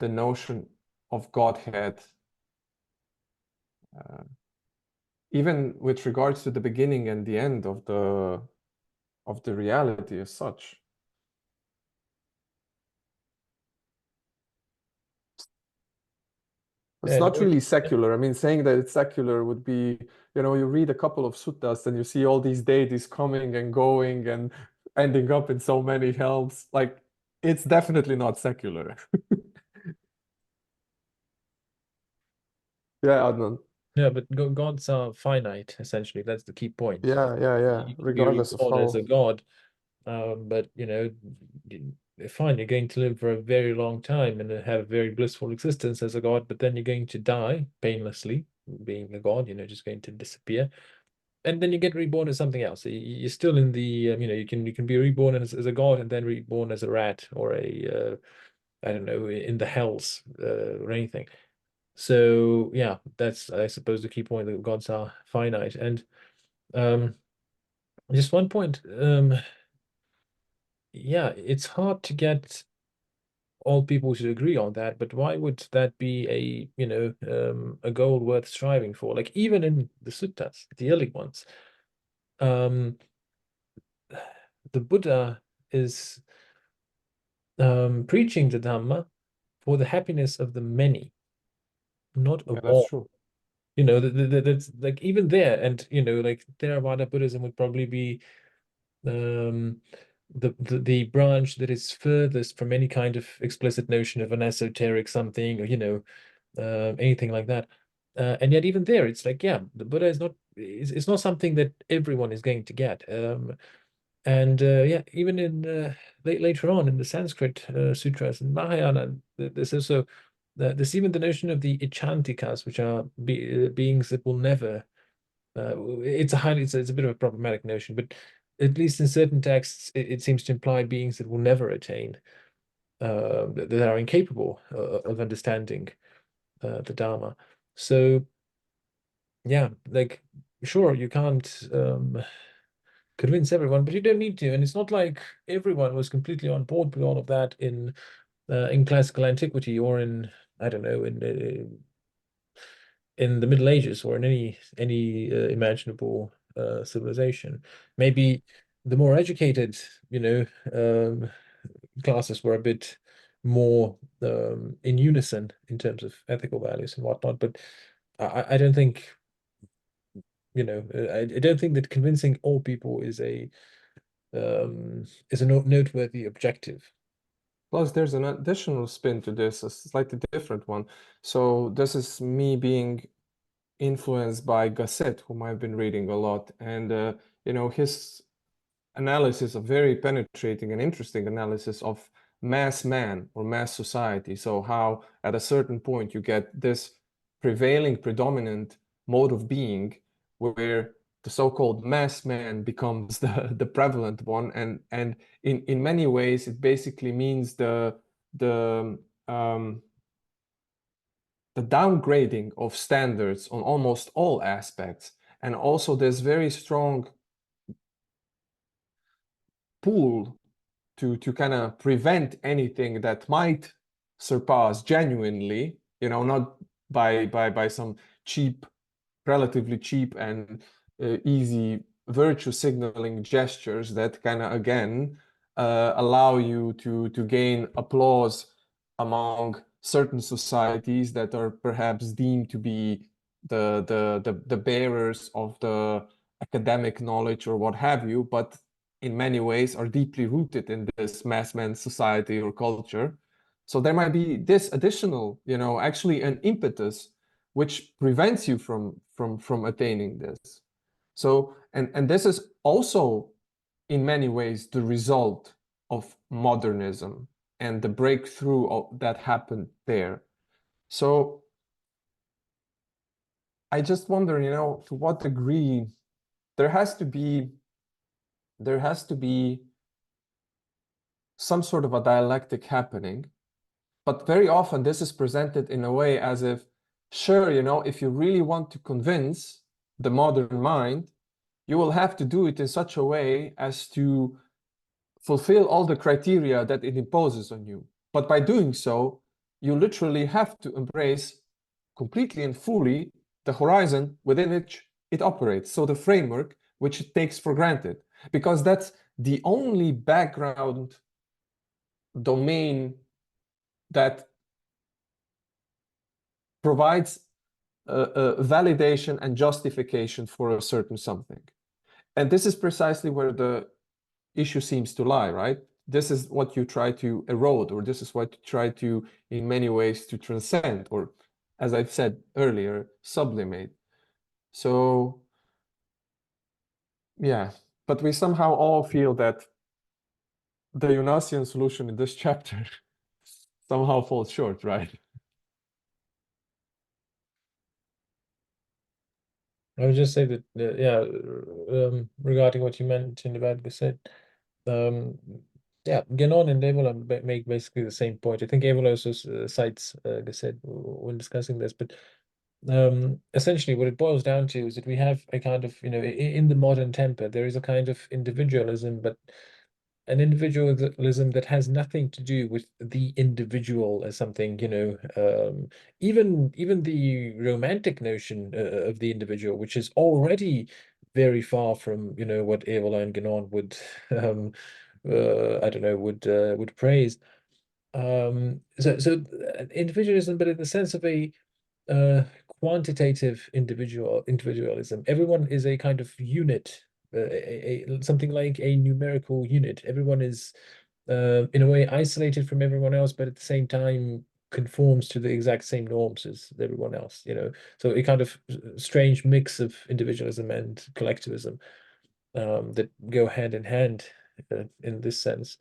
notion of Godhead, even with regards to the beginning and the end of the reality as such. It's not really secular. I mean, saying that it's secular would be, you read a couple of suttas and you see all these deities coming and going and ending up in so many helms. Like, it's definitely not secular. Yeah, Adnan. Yeah, but gods are finite, essentially. That's the key point. Yeah. You can be Regardless of reborn how. as a god, but fine, you're going to live for a very long time and have a very blissful existence as a god, but then you're going to die painlessly, being a god, just going to disappear. And then you get reborn as something else. You're still in the, you can be reborn as a god and then reborn as a rat or a, I don't know, in the hells or anything. So yeah, that's, I suppose, the key point, that gods are finite. And just one point, yeah, it's hard to get all people to agree on that, but why would that be a goal worth striving for? Like, even in the suttas, the early ones, the Buddha is preaching the Dhamma for the happiness of the many, not of Yeah, that's all. true. That's like, even there, and like Theravada Buddhism would probably be the branch that is furthest from any kind of explicit notion of an esoteric something, or anything like that. And yet even there, it's like, yeah, the Buddha is not, it's not something that everyone is going to get. And yeah, even in later on in the Sanskrit sutras and Mahayana, there's also there's even the notion of the Ichantikas, which are beings that will never. It's a bit of a problematic notion, but at least in certain texts, it seems to imply beings that will never attain, that are incapable of understanding the Dharma. So yeah, like, sure, you can't convince everyone, but you don't need to. And it's not like everyone was completely on board with all of that in classical antiquity, or in, I don't know, in the Middle Ages, or in any imaginable civilization. Maybe the more educated, classes were a bit more in unison in terms of ethical values and whatnot. But I don't think, I don't think that convincing all people is a noteworthy objective. Plus, there's an additional spin to this, a slightly different one. So this is me being influenced by Gasset, whom I've been reading a lot, and his analysis, a very penetrating and interesting analysis of mass man or mass society. So how at a certain point you get this prevailing, predominant mode of being where the so-called mass man becomes the prevalent one, and in many ways it basically means the downgrading of standards on almost all aspects, and also there's very strong pull to kind of prevent anything that might surpass genuinely, not by some cheap, relatively cheap and easy virtue signaling gestures that kind of again allow you to gain applause among certain societies that are perhaps deemed to be the bearers of the academic knowledge or what have you, but in many ways are deeply rooted in this mass man society or culture. So there might be this additional, actually an impetus which prevents you from attaining this. So, and this is also in many ways the result of modernism and the breakthrough that happened there. So I just wonder, to what degree there has to be some sort of a dialectic happening. But very often this is presented in a way as if, sure, if you really want to convince the modern mind, you will have to do it in such a way as to fulfill all the criteria that it imposes on you. But by doing so, you literally have to embrace completely and fully the horizon within which it operates. So the framework which it takes for granted, because that's the only background domain that provides a validation and justification for a certain something. And this is precisely where the issue seems to lie, right? This is what you try to erode, or this is what you try to, in many ways, to transcend, or as I've said earlier, sublimate. So, yeah, but we somehow all feel that the Jonasian solution in this chapter somehow falls short, right? I would just say that, regarding what you mentioned about Gasset, Guénon and Evola make basically the same point. I think Evola also cites Gasset when discussing this, but essentially what it boils down to is that we have a kind of, in the modern temper, there is a kind of individualism, but an individualism that has nothing to do with the individual as something, even the romantic notion of the individual, which is already very far from, what Evola and Guénon would, I don't know, would praise. So individualism, but in the sense of a quantitative individualism. Everyone is a kind of unit, something like a numerical unit. Everyone is, in a way, isolated from everyone else, but at the same time conforms to the exact same norms as everyone else. So a kind of strange mix of individualism and collectivism that go hand in hand in this sense.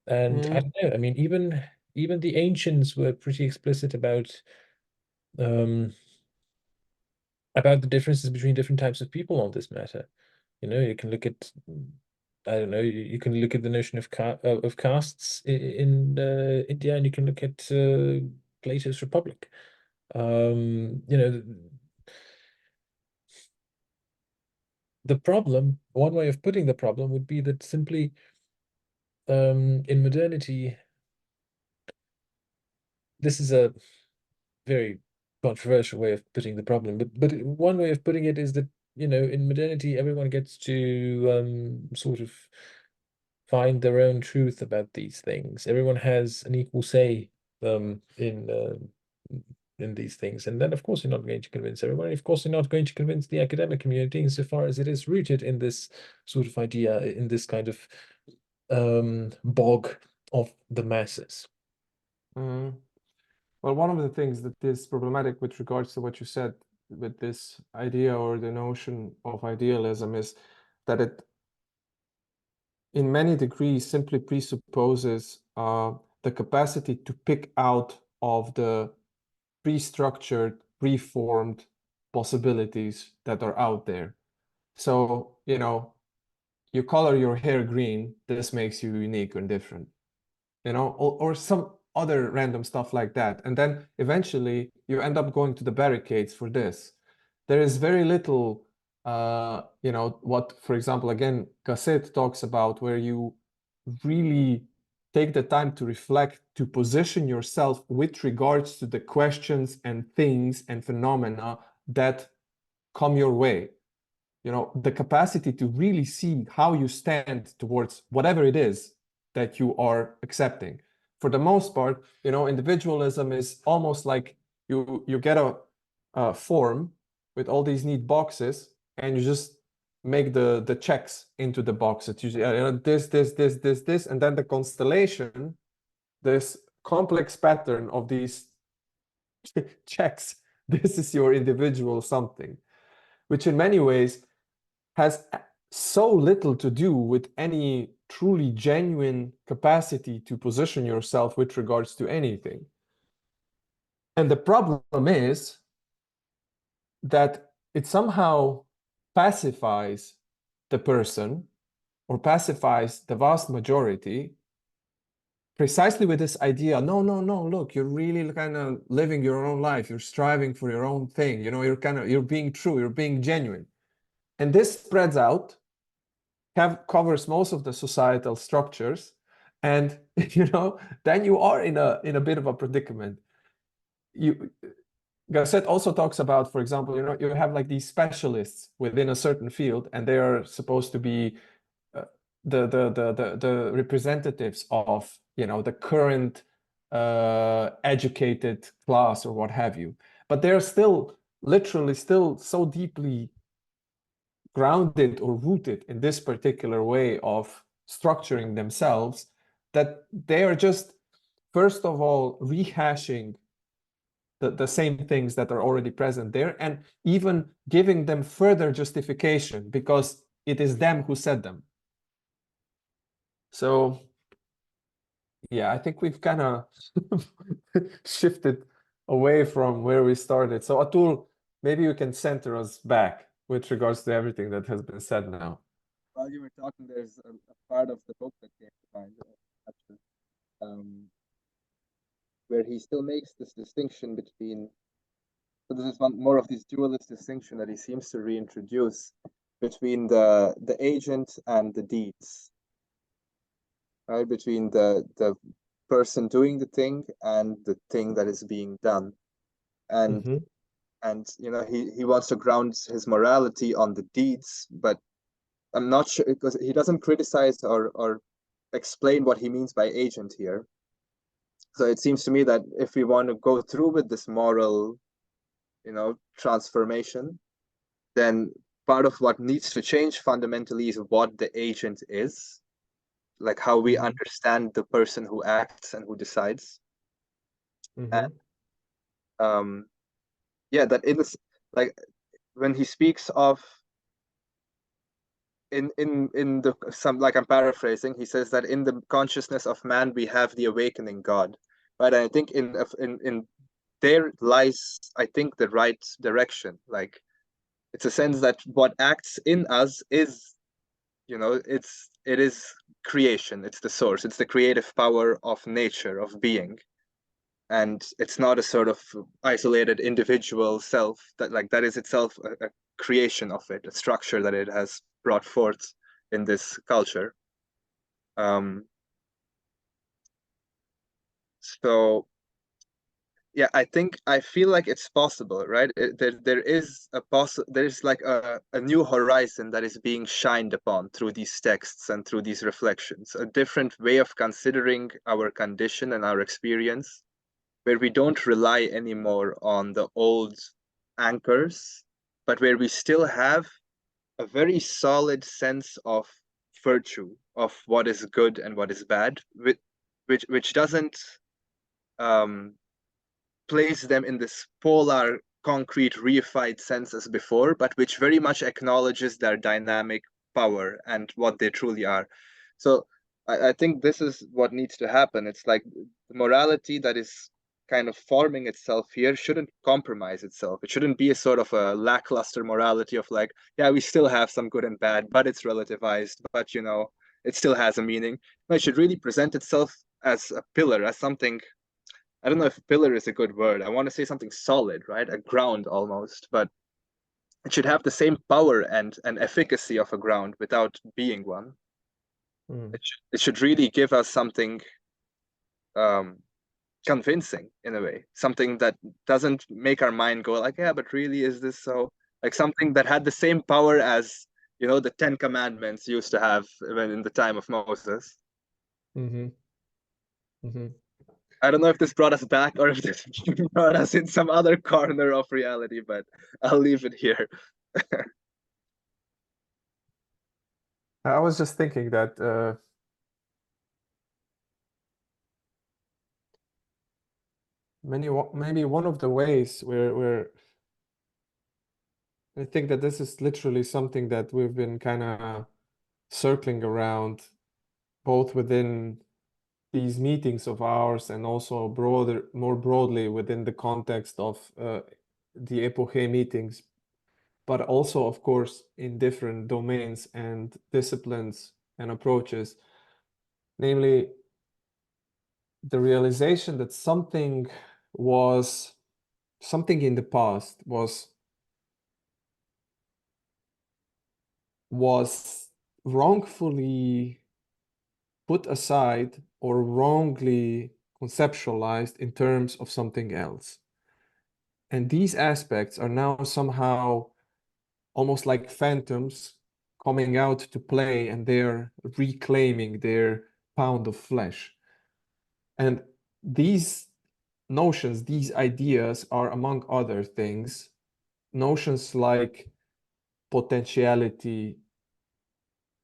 And I don't know. I mean, even the ancients were pretty explicit um, about the differences between different types of people on this matter. You can look at, I don't know, you can look at the notion of castes in India, and you can look at Plato's Republic. The problem, one way of putting the problem would be that simply in modernity, this is a very controversial way of putting the problem, but one way of putting it is that in modernity everyone gets to sort of find their own truth about these things. Everyone has an equal say in these things, and then of course you're not going to convince everyone. Of course, you're not going to convince the academic community insofar as it is rooted in this sort of idea, in this kind of bog of the masses. Well, one of the things that is problematic with regards to what you said with this idea or the notion of idealism is that it, in many degrees, simply presupposes the capacity to pick out of the pre-structured, pre-formed possibilities that are out there. So, you color your hair green, this makes you unique and different, or some other random stuff like that. And then eventually you end up going to the barricades for this. There is very little, what, for example, again, Gasset talks about, where you really take the time to reflect, to position yourself with regards to the questions and things and phenomena that come your way. The capacity to really see how you stand towards whatever it is that you are accepting. For the most part, individualism is almost like you get a form with all these neat boxes, and you just make the checks into the boxes. You this, and then the constellation, this complex pattern of these checks. This is your individual something, which in many ways has so little to do with any truly genuine capacity to position yourself with regards to anything. And the problem is that it somehow pacifies the person or pacifies the vast majority precisely with this idea, no, look, you're really kind of living your own life, you're striving for your own thing, you know, you're being true, you're being genuine. And this spreads out, covers most of the societal structures, and you know, then you are in a bit of a predicament. Gasset also talks about, for example, you know, you have like these specialists within a certain field, and they are supposed to be the representatives of, you know, the current educated class or what have you, but they're still literally still so deeply grounded or rooted in this particular way of structuring themselves that they are just, first of all, rehashing the same things that are already present there, and even giving them further justification because it is them who said them. So yeah, I think we've kind of shifted away from where we started. So Atul, maybe you can center us back with regards to everything that has been said now. While you were talking, there's a part of the book that came to mind, where he still makes this distinction between, so this is one more of this dualist distinction that he seems to reintroduce between the agent and the deeds, right? Between the person doing the thing and the thing that is being done. And and you know, he wants to ground his morality on the deeds, but I'm not sure, because he doesn't criticize or explain what he means by agent here. So it seems to me that if we want to go through with this moral, you know, transformation, then part of what needs to change fundamentally is what the agent is, like how we understand the person who acts and who decides. And yeah, that in this, like when he speaks of in the some, like I'm paraphrasing, he says that in the consciousness of man we have the awakening God, right? And I think in there lies, I think, the right direction. Like it's a sense that what acts in us is, you know, it is creation, it's the source, it's the creative power of nature, of being. And it's not a sort of isolated individual self that, like, that is itself a creation of it, a structure that it has brought forth in this culture. So yeah, I feel like it's possible, right? There is there's like a new horizon that is being shined upon through these texts and through these reflections, a different way of considering our condition and our experience, where we don't rely anymore on the old anchors, but where we still have a very solid sense of virtue, of what is good and what is bad, which doesn't place them in this polar, concrete, reified sense as before, but which very much acknowledges their dynamic power and what they truly are. So I think this is what needs to happen. It's like the morality that is kind of forming itself here shouldn't compromise itself. It shouldn't be a sort of a lackluster morality of like, yeah, we still have some good and bad, but it's relativized, but you know, it still has a meaning. No, it should really present itself as a pillar, as something, I don't know if pillar is a good word. I want to say something solid, right? A ground almost, but it should have the same power and efficacy of a ground without being one. It should really give us something convincing in a way, something that doesn't make our mind go like, yeah, but really is this so? Like something that had the same power as, you know, the 10 Commandments used to have when in the time of Moses. I don't know if this brought us back or if this brought us in some other corner of reality, but I'll leave it here. I was just thinking that maybe one of the ways where I think that this is literally something that we've been kind of circling around, both within these meetings of ours and also more broadly within the context of the Epoché meetings, but also, of course, in different domains and disciplines and approaches, namely the realization that something in the past was wrongfully put aside or wrongly conceptualized in terms of something else. And these aspects are now somehow almost like phantoms coming out to play, and they're reclaiming their pound of flesh. And these notions, these ideas are, among other things, notions like potentiality,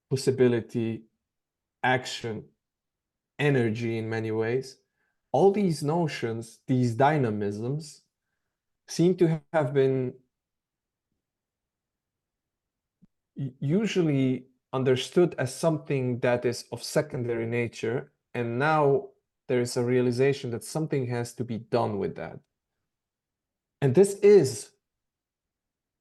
possibility, action, energy in many ways. All these notions, these dynamisms, seem to have been usually understood as something that is of secondary nature, and now there is a realization that something has to be done with that. And this is,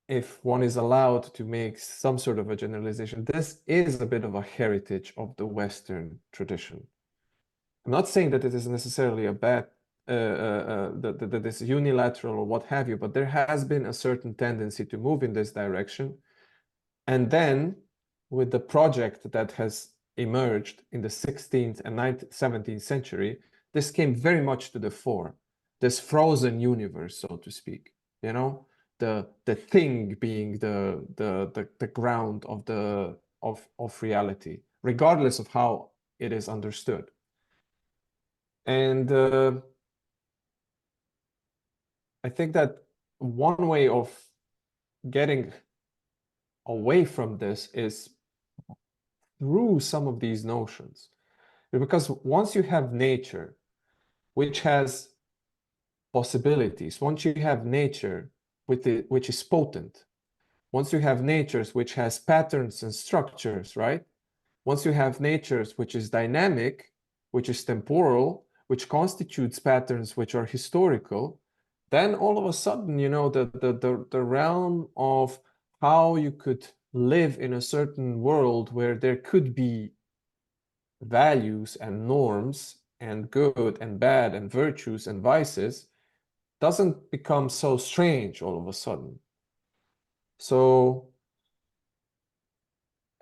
if one is allowed to make some sort of a generalization, this is a bit of a heritage of the Western tradition. I'm not saying that it is necessarily a bad, that is unilateral or what have you, but there has been a certain tendency to move in this direction. And then with the project that has emerged in the 16th and 17th century, this came very much to the fore, this frozen universe, so to speak, you know, the thing being the ground of reality, regardless of how it is understood. And I think that one way of getting away from this is through some of these notions. Because once you have nature, which has possibilities, once you have nature which is potent, once you have natures which has patterns and structures, right? Once you have natures which is dynamic, which is temporal, which constitutes patterns which are historical, then all of a sudden, you know, the realm of how you could live in a certain world where there could be values and norms and good and bad and virtues and vices doesn't become so strange all of a sudden. So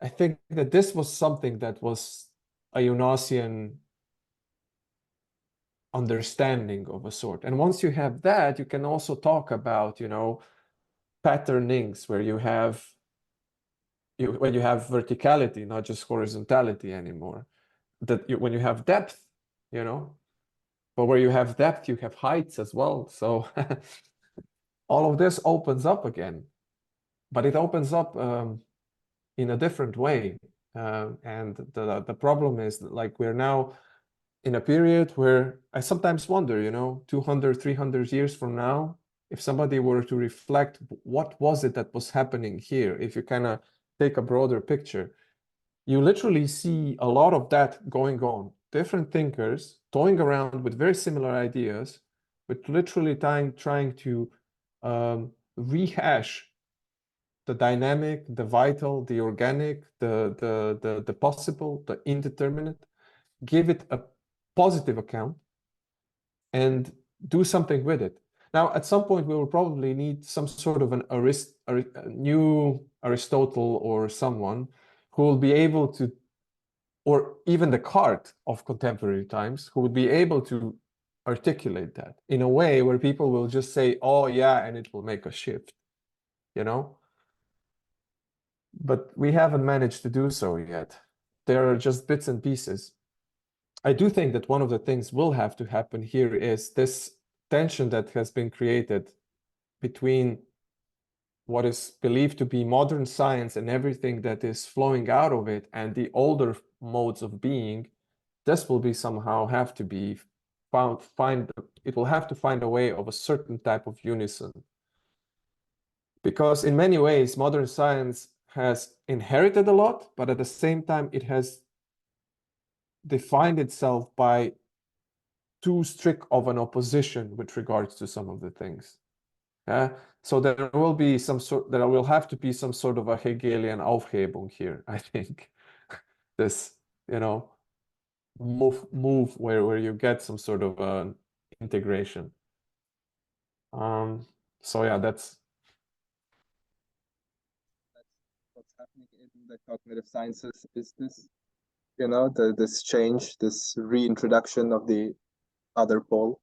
I think that this was something that was a Jonasian understanding of a sort. And once you have that, you can also talk about, you know, patternings where you have when you have verticality, not just horizontality anymore. When you have depth, you know, but where you have depth, you have heights as well. So all of this opens up again, but it opens up in a different way. And the problem is that, like, we're now in a period where I sometimes wonder, you know, 200, 300 years from now, if somebody were to reflect, what was it that was happening here? If you kind of take a broader picture, you literally see a lot of that going on. Different thinkers toying around with very similar ideas, but literally trying to rehash the dynamic, the vital, the organic, the possible, the indeterminate, give it a positive account and do something with it. Now, at some point, we will probably need some sort of a new Aristotle or someone who will be able to, or even Descartes of contemporary times, who would be able to articulate that in a way where people will just say, oh yeah, and it will make a shift, you know? But we haven't managed to do so yet. There are just bits and pieces. I do think that one of the things will have to happen here is this tension that has been created between what is believed to be modern science and everything that is flowing out of it and the older modes of being. This will be somehow have to be it will have to find a way of a certain type of unison. Because in many ways, modern science has inherited a lot, but at the same time, it has defined itself by too strict of an opposition with regards to some of the things. So there will be there will have to be some sort of a Hegelian Aufhebung here, I think. This, move where you get some sort of integration. So yeah, that's what's happening in the cognitive sciences. Is this, this change, this reintroduction of the other pole?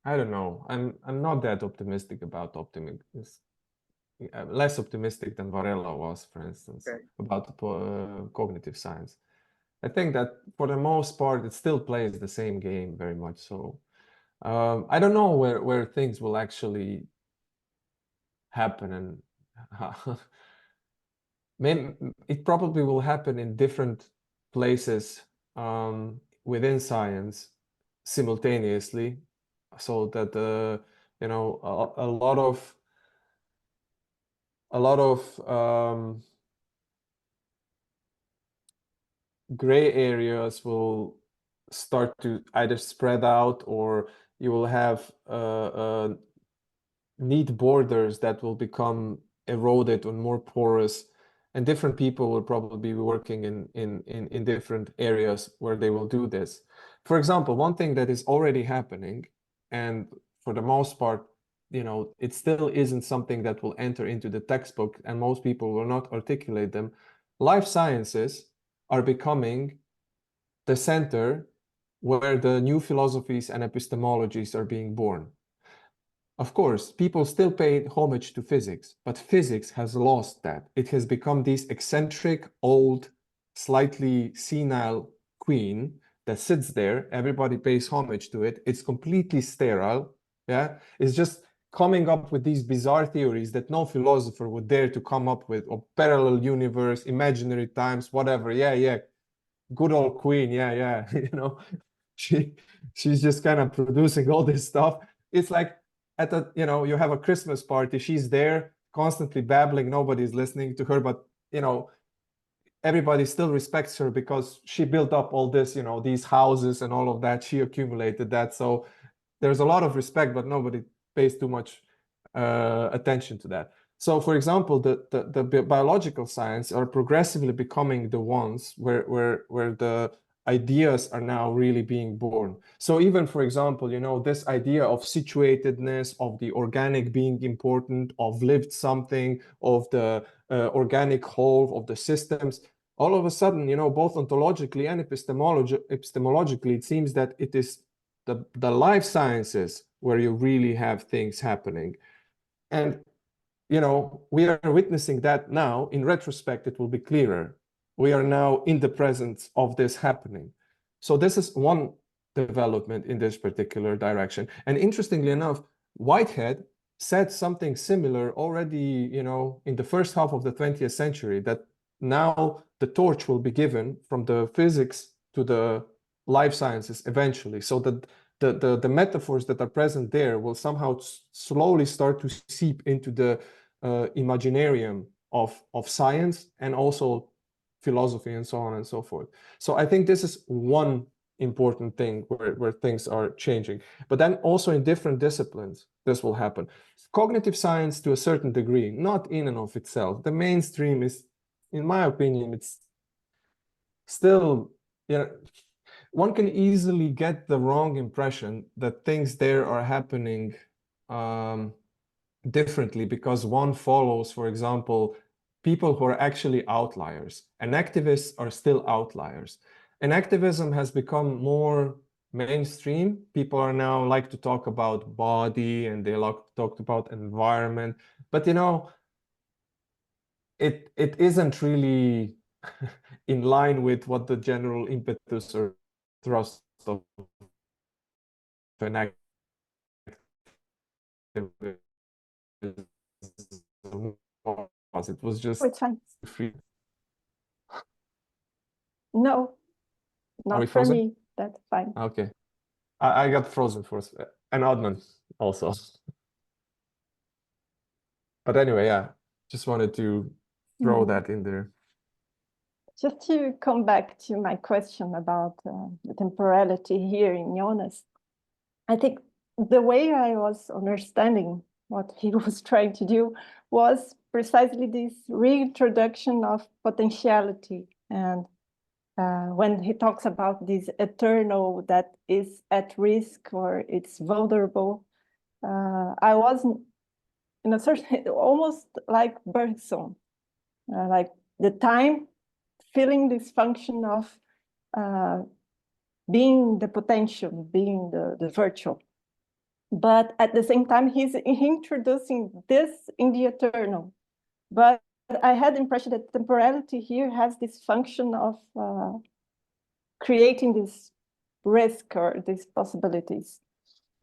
I don't know. I'm not that optimistic about optimism. Less optimistic than Varela was, for instance, about cognitive science. I think that for the most part, it still plays the same game very much so. I don't know where things will actually happen, and it probably will happen in different places within science simultaneously, so that a lot of gray areas will start to either spread out, or you will have neat borders that will become eroded and more porous, and different people will probably be working in different areas where they will do this. For example, one thing that is already happening, and for the most part, it still isn't something that will enter into the textbook, and most people will not articulate them. Life sciences are becoming the center where the new philosophies and epistemologies are being born. Of course, people still pay homage to physics, but physics has lost that. It has become this eccentric, old, slightly senile queen that sits there. Everybody pays homage to it. It's completely sterile. Yeah, it's just coming up with these bizarre theories that no philosopher would dare to come up with, or parallel universe, imaginary times, whatever. Yeah, good old queen. Yeah. She's just kind of producing all this stuff. It's like you have a Christmas party. She's there constantly babbling. Nobody's listening to her, but everybody still respects her because she built up all this, these houses and all of that. She accumulated that. So there's a lot of respect, but nobody pays too much attention to that. So, for example, the biological science are progressively becoming the ones where the ideas are now really being born. So even, for example, this idea of situatedness, of the organic being important, of lived something, of the organic whole, of the systems, all of a sudden, both ontologically and epistemologically, it seems that it is the life sciences where you really have things happening. And we are witnessing that now. In retrospect, it will be clearer. We are now in the presence of this happening. So this is one development in this particular direction. And interestingly enough, Whitehead said something similar already, in the first half of the 20th century, that now the torch will be given from the physics to the life sciences eventually, so that the metaphors that are present there will somehow slowly start to seep into the imaginarium of science and also philosophy and so on and so forth. So I think this is one important thing where things are changing. But then also in different disciplines, this will happen. Cognitive science to a certain degree, not in and of itself. The mainstream is, in my opinion, it's still, one can easily get the wrong impression that things there are happening differently because one follows, for example, people who are actually outliers, and activists are still outliers. And activism has become more mainstream. People are now like to talk about body, and they like to talk about environment, but it isn't really in line with what the general impetus or thrust of an act was. It was just It's fine. free. No, Are we not for frozen? me. That's fine. Okay. I got frozen for and Adnan also. But anyway, yeah, just wanted to throw that in there. Just to come back to my question about the temporality here in Jonas, I think the way I was understanding what he was trying to do was precisely this reintroduction of potentiality. And when he talks about this eternal that is at risk or it's vulnerable, I wasn't, in a certain, almost like Bergson, like the time feeling this function of being the potential, being the virtual. But at the same time, he's introducing this in the eternal. But I had the impression that temporality here has this function of creating this risk or these possibilities.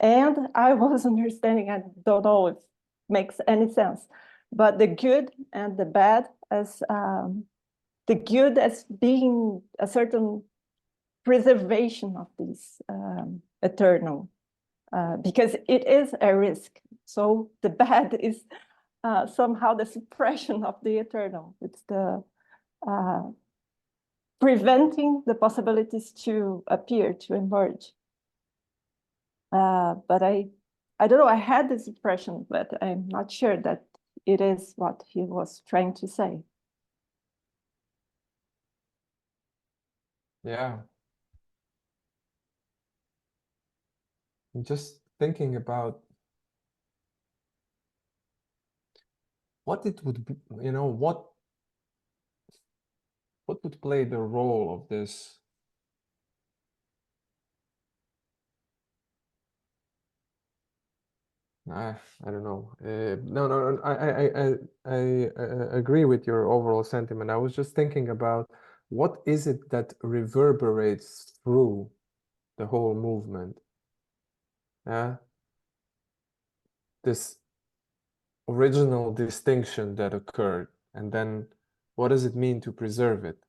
And I was understanding, I don't know if it makes any sense, but the good and the bad as the good as being a certain preservation of this eternal, because it is a risk. So the bad is somehow the suppression of the eternal. It's the preventing the possibilities to appear, to emerge. But I don't know, I had this impression, but I'm not sure that it is what he was trying to say. Yeah. I'm just thinking about what it would be, you know, what would play the role of this? I don't know. No, I agree with your overall sentiment. I was just thinking about what is it that reverberates through the whole movement? Yeah, this original distinction that occurred, and then what does it mean to preserve it?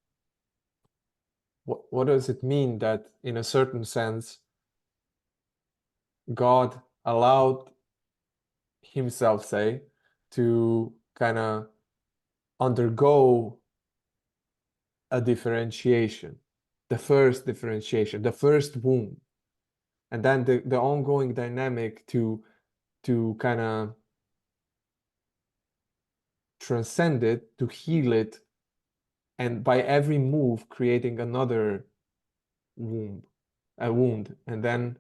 What does it mean that, in a certain sense, God allowed himself, say, to kind of undergo a differentiation, the first differentiation, the first womb, and then the ongoing dynamic to kind of transcend it, to heal it, and by every move creating another wound, and then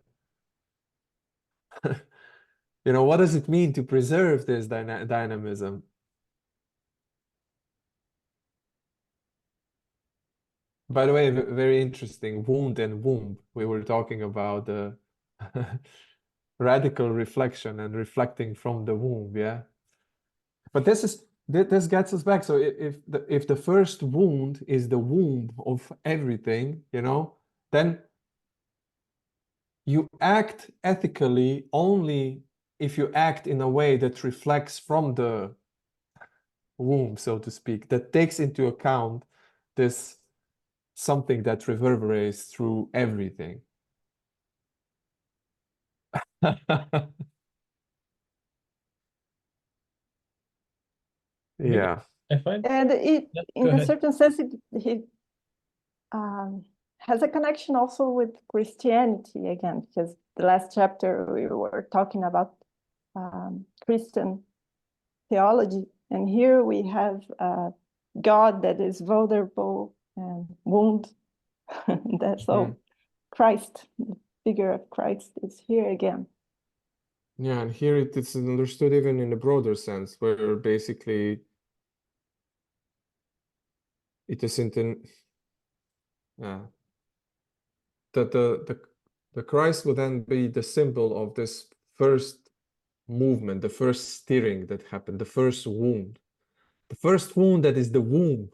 you know, what does it mean to preserve this dynamism? By the way, very interesting, wound and womb. We were talking about the radical reflection and reflecting from the womb, yeah. But this gets us back. So if the first wound is the womb of everything, you know, then you act ethically only if you act in a way that reflects from the womb, so to speak, that takes into account this something that reverberates through everything. Yeah. I find, And it, yeah, in go a ahead. certain sense, it has a connection also with Christianity again, because the last chapter we were talking about Christian theology, and here we have God that is vulnerable and wound. That's so Christ, the figure of Christ, is here again. Yeah, and here it's understood even in a broader sense, where basically it isn't in that the Christ would then be the symbol of this first movement, the first stirring that happened, the first wound that is the womb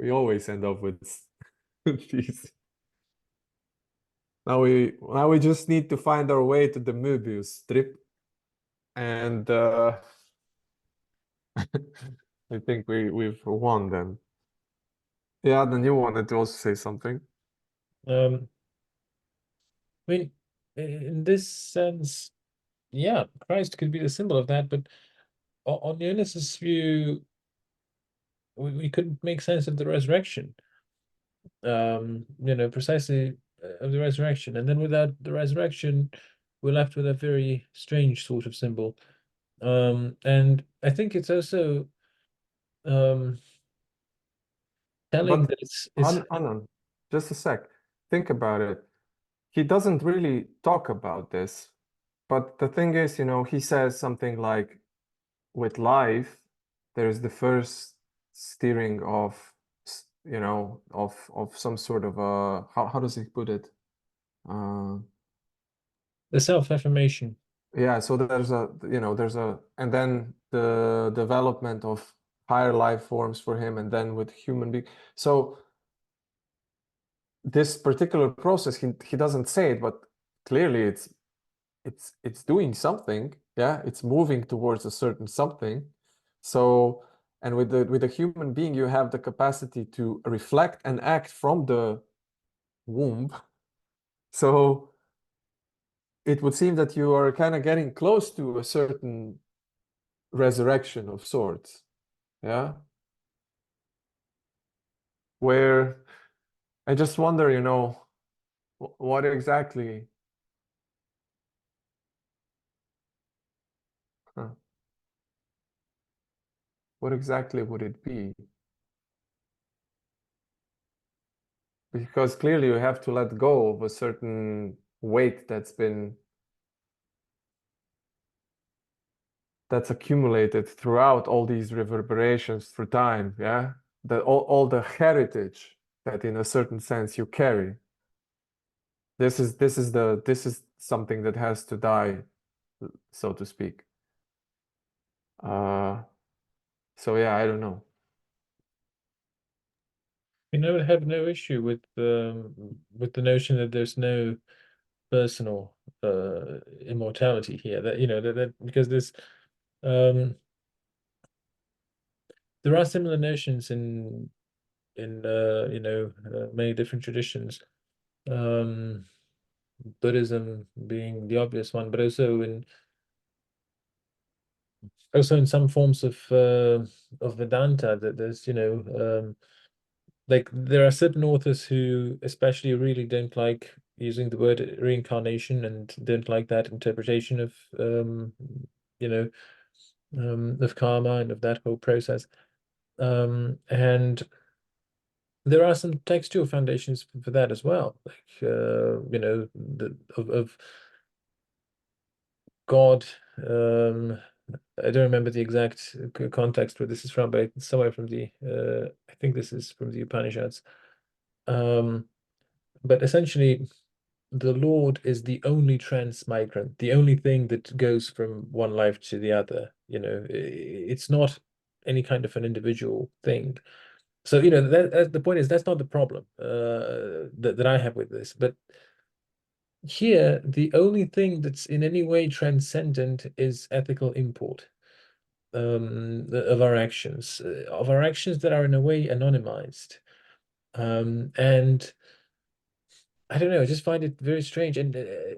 We always end up with these. Now we just need to find our way to the Möbius strip, and I think we've won then. Yeah, then you wanted to also say something. I mean, in this sense, yeah, Christ could be the symbol of that, but on Jonas's view, we couldn't make sense of the resurrection. Precisely of the resurrection, and then without the resurrection, we're left with a very strange sort of symbol. And I think it's also telling But that it's Anand, just a sec. Think about it. He doesn't really talk about this, but the thing is, he says something like, with life, there's the first steering of, of some sort of a, how does he put it? the self-affirmation. Yeah, so there's and then the development of higher life forms for him, and then with human being. So this particular process, he doesn't say it, but clearly it's doing something. Yeah, it's moving towards a certain something. So, and with the human being, you have the capacity to reflect and act from the womb. So it would seem that you are kind of getting close to a certain resurrection of sorts. Yeah. Where I just wonder, what exactly. Huh, what exactly would it be? Because clearly you have to let go of a certain weight that's accumulated throughout all these reverberations through time. Yeah, that all the heritage that in a certain sense you carry. This is something that has to die, so to speak. So yeah, I don't know. We never have no issue with the notion that there's no personal immortality here. That that because there are similar notions in many different traditions. Buddhism being the obvious one, but also in some forms of Vedanta, that there's like there are certain authors who especially really don't like using the word reincarnation and don't like that interpretation of you know of karma and of that whole process. And there are some textual foundations for that as well, like of God. I don't remember the exact context where this is from, but it's somewhere from the I think this is from the Upanishads. But essentially, the Lord is the only transmigrant, the only thing that goes from one life to the other. It's not any kind of an individual thing. So that the point is that's not the problem that I have with this. But here, the only thing that's in any way transcendent is ethical import of our actions, that are in a way anonymized. And I don't know, I just find it very strange. And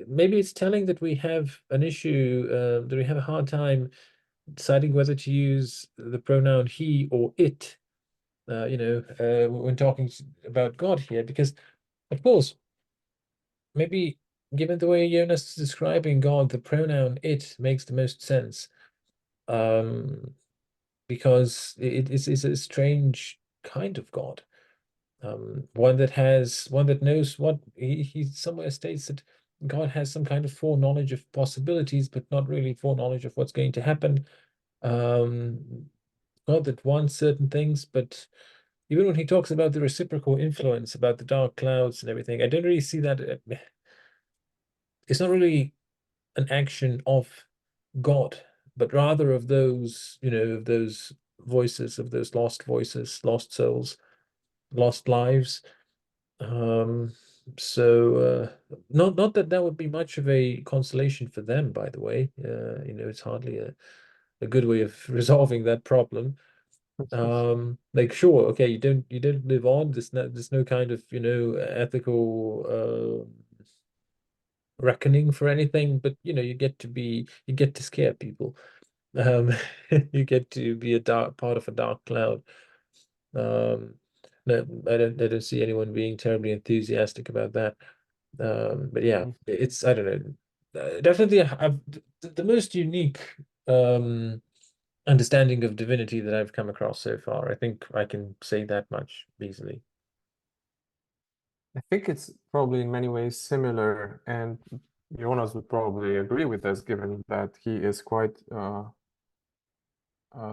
maybe it's telling that we have an issue, that we have a hard time deciding whether to use the pronoun he or it, when talking about God here, because, of course, maybe given the way Jonas is describing God, the pronoun it makes the most sense. Because it's a strange kind of God. One that knows what he somewhere states that God has some kind of foreknowledge of possibilities, but not really foreknowledge of what's going to happen. God that wants certain things, but even when he talks about the reciprocal influence, about the dark clouds and everything, I don't really see that. It's not really an action of God, but rather of those, of those voices, of those lost voices, lost souls, lost lives. So not that that would be much of a consolation for them, by the way. You know, it's hardly a good way of resolving that problem. Like, sure, okay, you don't live on. There's no kind of, you know, ethical reckoning for anything, but you know, you get to scare people. Um, you get to be a dark part of a dark cloud. No, I don't see anyone being terribly enthusiastic about that. But yeah, it's, I don't know. Definitely, the most unique understanding of divinity that I've come across so far. I think I can say that much easily. I think it's probably in many ways similar, and Jonas would probably agree with us, given that he is quite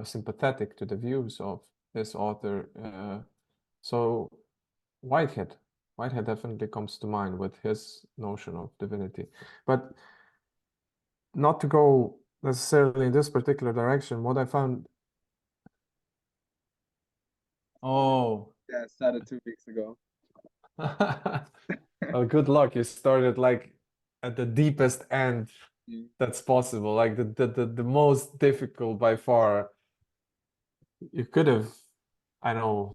sympathetic to the views of this author. So Whitehead definitely comes to mind with his notion of divinity. But not to go necessarily in this particular direction, what I found. Oh, Yeah, I started 2 weeks ago. well, good luck. You started like at the deepest end that's possible, like the most difficult by far. You could have, I know,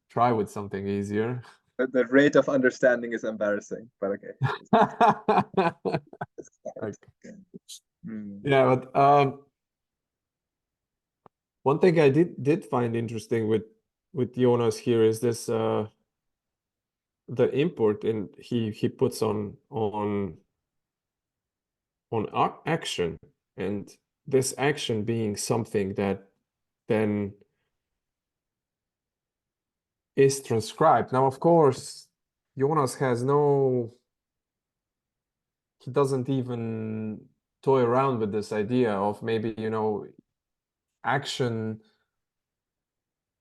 try with something easier. The rate of understanding is embarrassing, but okay. Like, Mm. yeah, but one thing I did find interesting with Jonas here is this the import in he puts on action, and this action being something that then is transcribed. Now, of course, Jonas has no, he doesn't even toy around with this idea of maybe, you know, action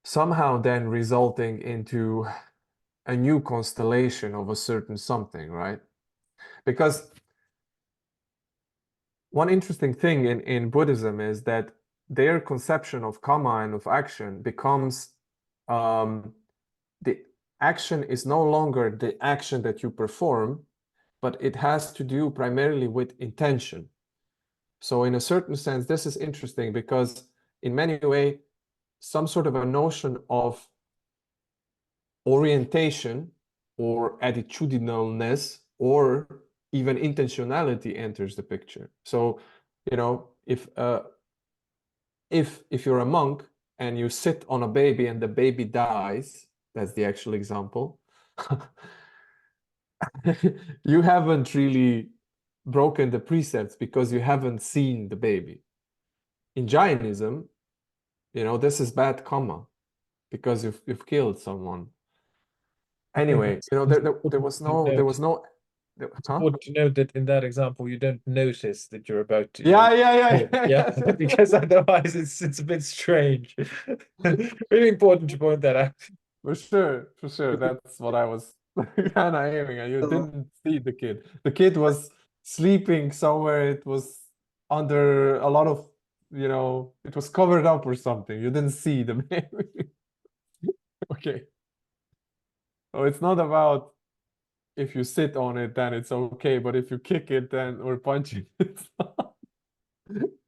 somehow then resulting into a new constellation of a certain something, right? Because one interesting thing in Buddhism is that their conception of karma and of action becomes the action is no longer the action that you perform, but it has to do primarily with intention. So in a certain sense, this is interesting because in many ways, some sort of a notion of orientation or attitudinalness or even intentionality enters the picture. So, you know, if you're a monk and you sit on a baby and the baby dies, that's the actual example, you haven't really broken the precepts because you haven't seen the baby. In Jainism, you know, this is bad karma because you've killed someone. Anyway, you know, there was no. It's important to note that in that example, you don't notice that you're about to. Yeah. Because otherwise it's a bit strange. Really important to point that out. For sure. That's what I was kind of aiming at. You didn't see the kid. The kid was sleeping somewhere. It was under a lot of, you know, it was covered up or something. You didn't see the baby. Okay. So it's not about if you sit on it, then it's okay. But if you kick it, then or punch it, it's not.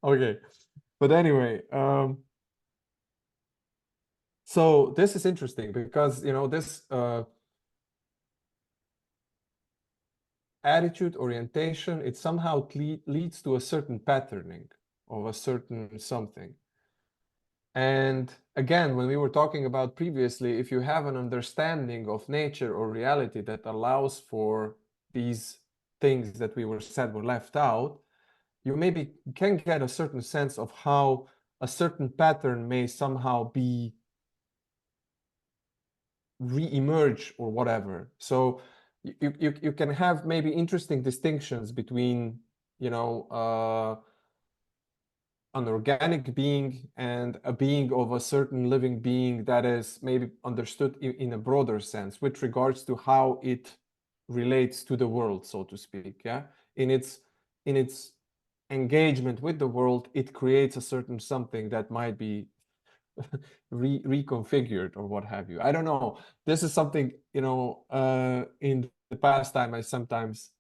Okay. But anyway, so this is interesting because, you know, this attitude orientation, it somehow leads to a certain patterning of a certain something. And again, when we were talking about previously, if you have an understanding of nature or reality that allows for these things that we were said were left out, you maybe can get a certain sense of how a certain pattern may somehow be re-emerge or whatever. So you can have maybe interesting distinctions between, you know, an organic being and a being of a certain living being that is maybe understood in a broader sense with regards to how it relates to the world, so to speak. Yeah, in its engagement with the world, it creates a certain something that might be reconfigured or what have you. I don't know. This is something, you know, in the pastime I sometimes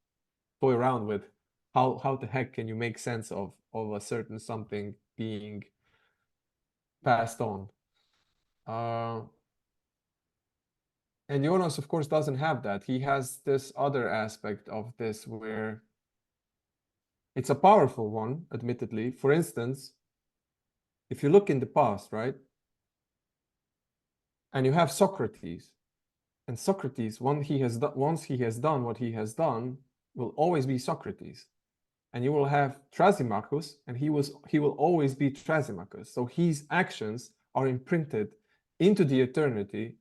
toy around with. How the heck can you make sense of a certain something being passed on? And Jonas, of course, doesn't have that. He has this other aspect of this where it's a powerful one, admittedly. For instance, if you look in the past, right? And you have Socrates. And Socrates, once he has done what he has done, will always be Socrates. And you will have Thrasymachus, and he will always be Thrasymachus. So his actions are imprinted into the eternity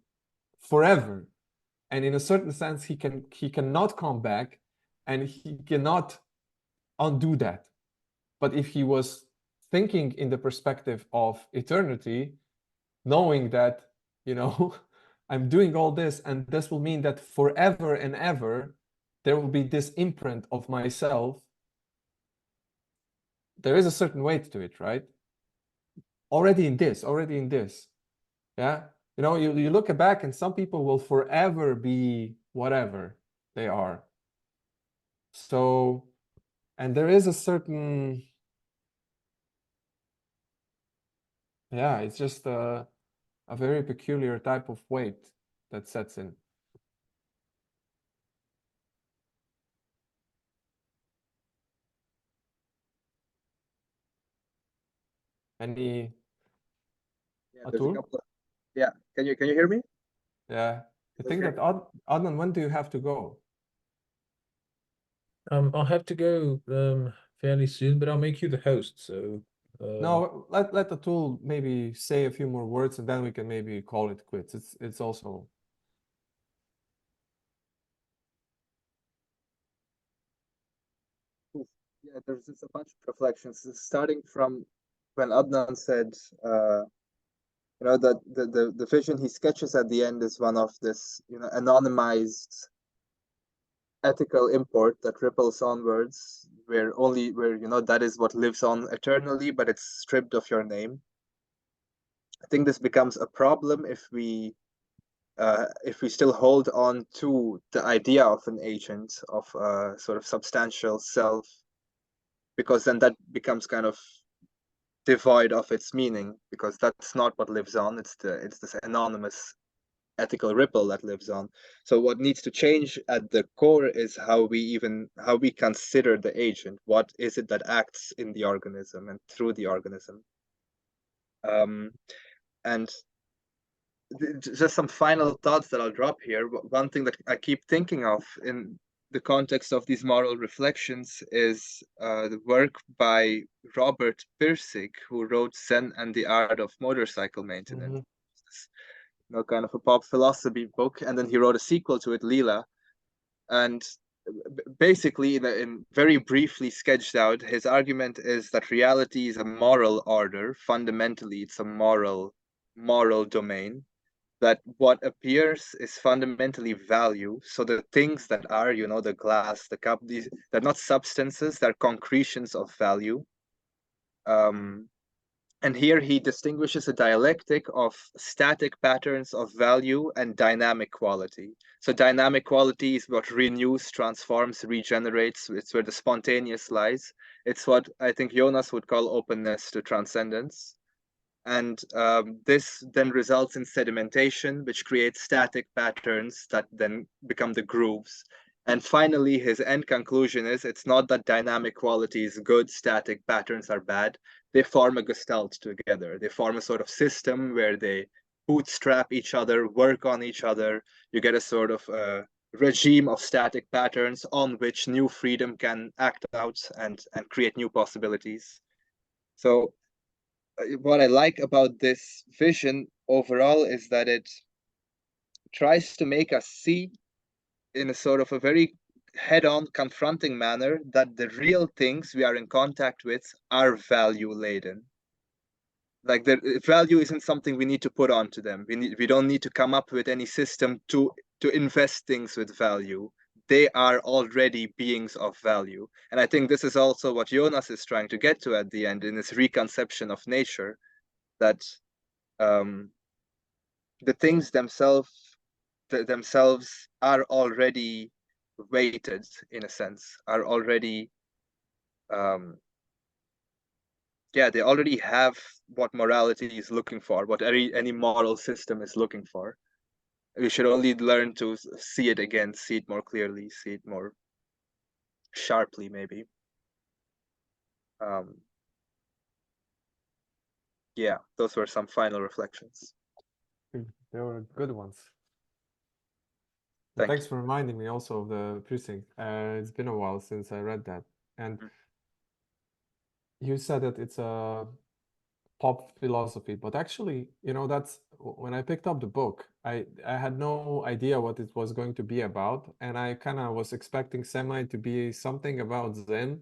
forever. And in a certain sense, he cannot come back, and he cannot undo that. But if he was thinking in the perspective of eternity, knowing that, you know, I'm doing all this, and this will mean that forever and ever, there will be this imprint of myself. There is a certain weight to it, right? Already in this, yeah? You know, you look back and some people will forever be whatever they are. So, and there is a certain, yeah, it's just a very peculiar type of weight that sets in. Any Yeah, there's a Atul? couple of, yeah. Can you hear me? Yeah. I think Okay. that Adnan, when do you have to go? I'll have to go fairly soon, but I'll make you the host. So No, let Atul maybe say a few more words and then we can maybe call it quits. It's also Yeah, there's just a bunch of reflections, starting from when Adnan said, you know, that the vision he sketches at the end is one of this, you know, anonymized ethical import that ripples onwards, where you know that is what lives on eternally, but it's stripped of your name. I think this becomes a problem if we still hold on to the idea of an agent, of a sort of substantial self, because then that becomes kind of devoid of its meaning, because that's not what lives on. It's this anonymous ethical ripple that lives on. So what needs to change at the core is how we consider the agent. What is it that acts in the organism and through the organism? And just some final thoughts that I'll drop here. One thing that I keep thinking of in the context of these moral reflections is the work by Robert Pirsig, who wrote Zen and the Art of Motorcycle Maintenance. You know, kind of a pop philosophy book, and then he wrote a sequel to it, Leela. And basically, in very briefly sketched out, his argument is that reality is a moral order. Fundamentally, it's a moral domain. That what appears is fundamentally value. So the things that are, you know, the glass, the cup, they're not substances, they're concretions of value. And here he distinguishes a dialectic of static patterns of value and dynamic quality. So dynamic quality is what renews, transforms, regenerates. It's where the spontaneous lies. It's what I think Jonas would call openness to transcendence. And this then results in sedimentation, which creates static patterns that then become the grooves. And finally, his end conclusion is it's not that dynamic quality is good, static patterns are bad. They form a gestalt together. They form a sort of system where they bootstrap each other, work on each other. You get a sort of regime of static patterns on which new freedom can act out and create new possibilities. So what I like about this vision overall is that it tries to make us see in a sort of a very head-on confronting manner that the real things we are in contact with are value laden. Like the value isn't something we need to put onto them. We don't need to come up with any system to invest things with value. They are already beings of value. And I think this is also what Jonas is trying to get to at the end in his reconception of nature, that the things themselves are already weighted, in a sense, are already they already have what morality is looking for, what any moral system is looking for. We should only learn to see it again, see it more clearly, see it more sharply, maybe. Yeah, those were some final reflections. They were good ones. Thank Thanks you. for reminding me also of the Precinct. It's been a while since I read that. And you said that it's a pop philosophy, but actually, you know, that's when I picked up the book, I had no idea what it was going to be about, and I kind of was expecting semi to be something about Zen.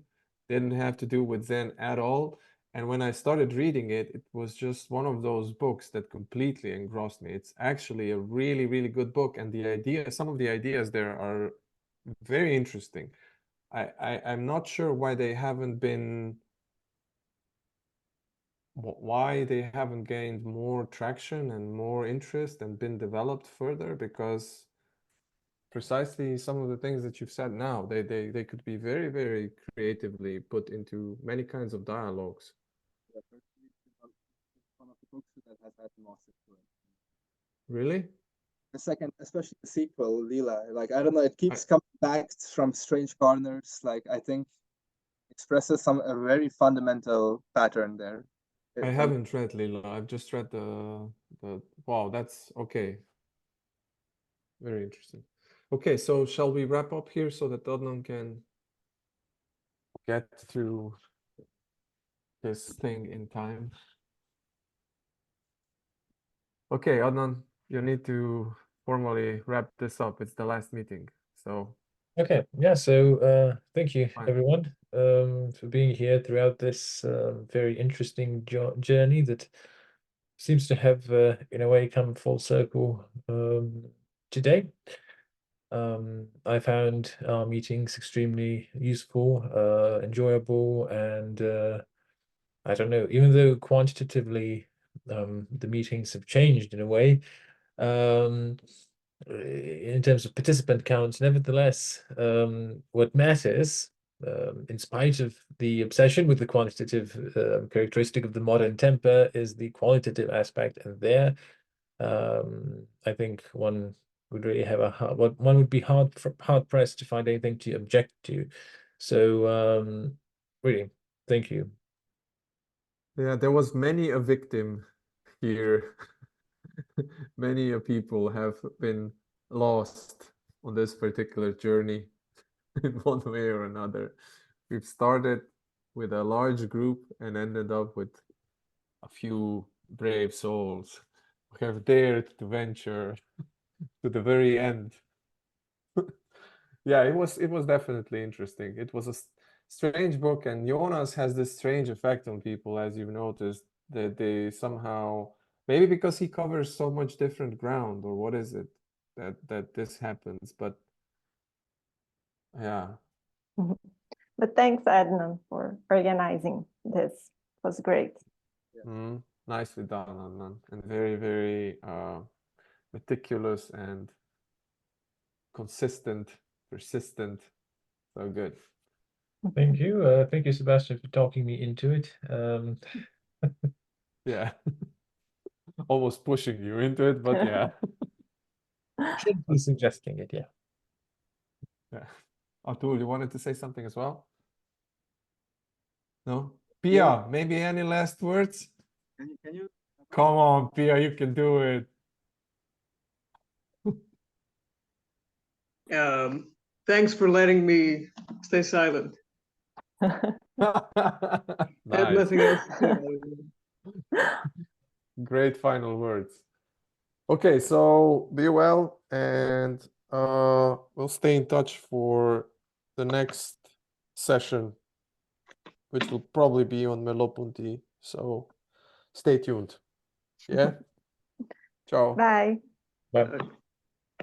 Didn't have to do with Zen at all. And when I started reading it, it was just one of those books that completely engrossed me. It's actually a really, really good book, and the idea, some of the ideas there are very interesting. I'm not sure why they haven't been why they haven't gained more traction and more interest and been developed further, because precisely some of the things that you've said now, they could be very, very creatively put into many kinds of dialogues. Yeah, one of the books that has had most influence. Really? The second, especially the sequel, Lila, like, I don't know, it keeps coming back from strange corners. Like, I think expresses a very fundamental pattern there. I haven't read Lila. I've just read the wow, that's okay. Very interesting. Okay, so shall we wrap up here so that Adnan can get through this thing in time? Okay, Adnan, you need to formally wrap this up. It's the last meeting. So Okay, yeah, so thank you fine. everyone for being here throughout this very interesting journey that seems to have in a way come full circle today. I found our meetings extremely useful, enjoyable, and I don't know, even though quantitatively the meetings have changed in a way, in terms of participant counts, nevertheless, what matters, in spite of the obsession with the quantitative characteristic of the modern temper, is the qualitative aspect. And there, I think one would really have one would be hard pressed to find anything to object to. So, really, thank you. Yeah, there was many a victim here. Many a people have been lost on this particular journey in one way or another. We've started with a large group and ended up with a few brave souls who have dared to venture to the very end. Yeah, it was definitely interesting. It was a strange book, and Jonas has this strange effect on people, as you've noticed, that they somehow, maybe because he covers so much different ground, or what is it that this happens, but yeah. But thanks, Adnan, for organizing this. It was great. Nicely done, Adnan, and very, very meticulous and consistent, persistent. So good. Thank you. Thank you, Sebastian, for talking me into it. Yeah. Almost pushing you into it, but yeah. Should be suggesting it, yeah. Yeah. Artur, you wanted to say something as well? No? Pia, Yeah. maybe any last words? Can you Come on, Pia, you can do it. Thanks for letting me stay silent. I have Nice. nothing else to say. Great final words. Okay, so be well, and we'll stay in touch for the next session, which will probably be on Merleau-Ponty. So stay tuned. Yeah. Ciao. Bye. Bye.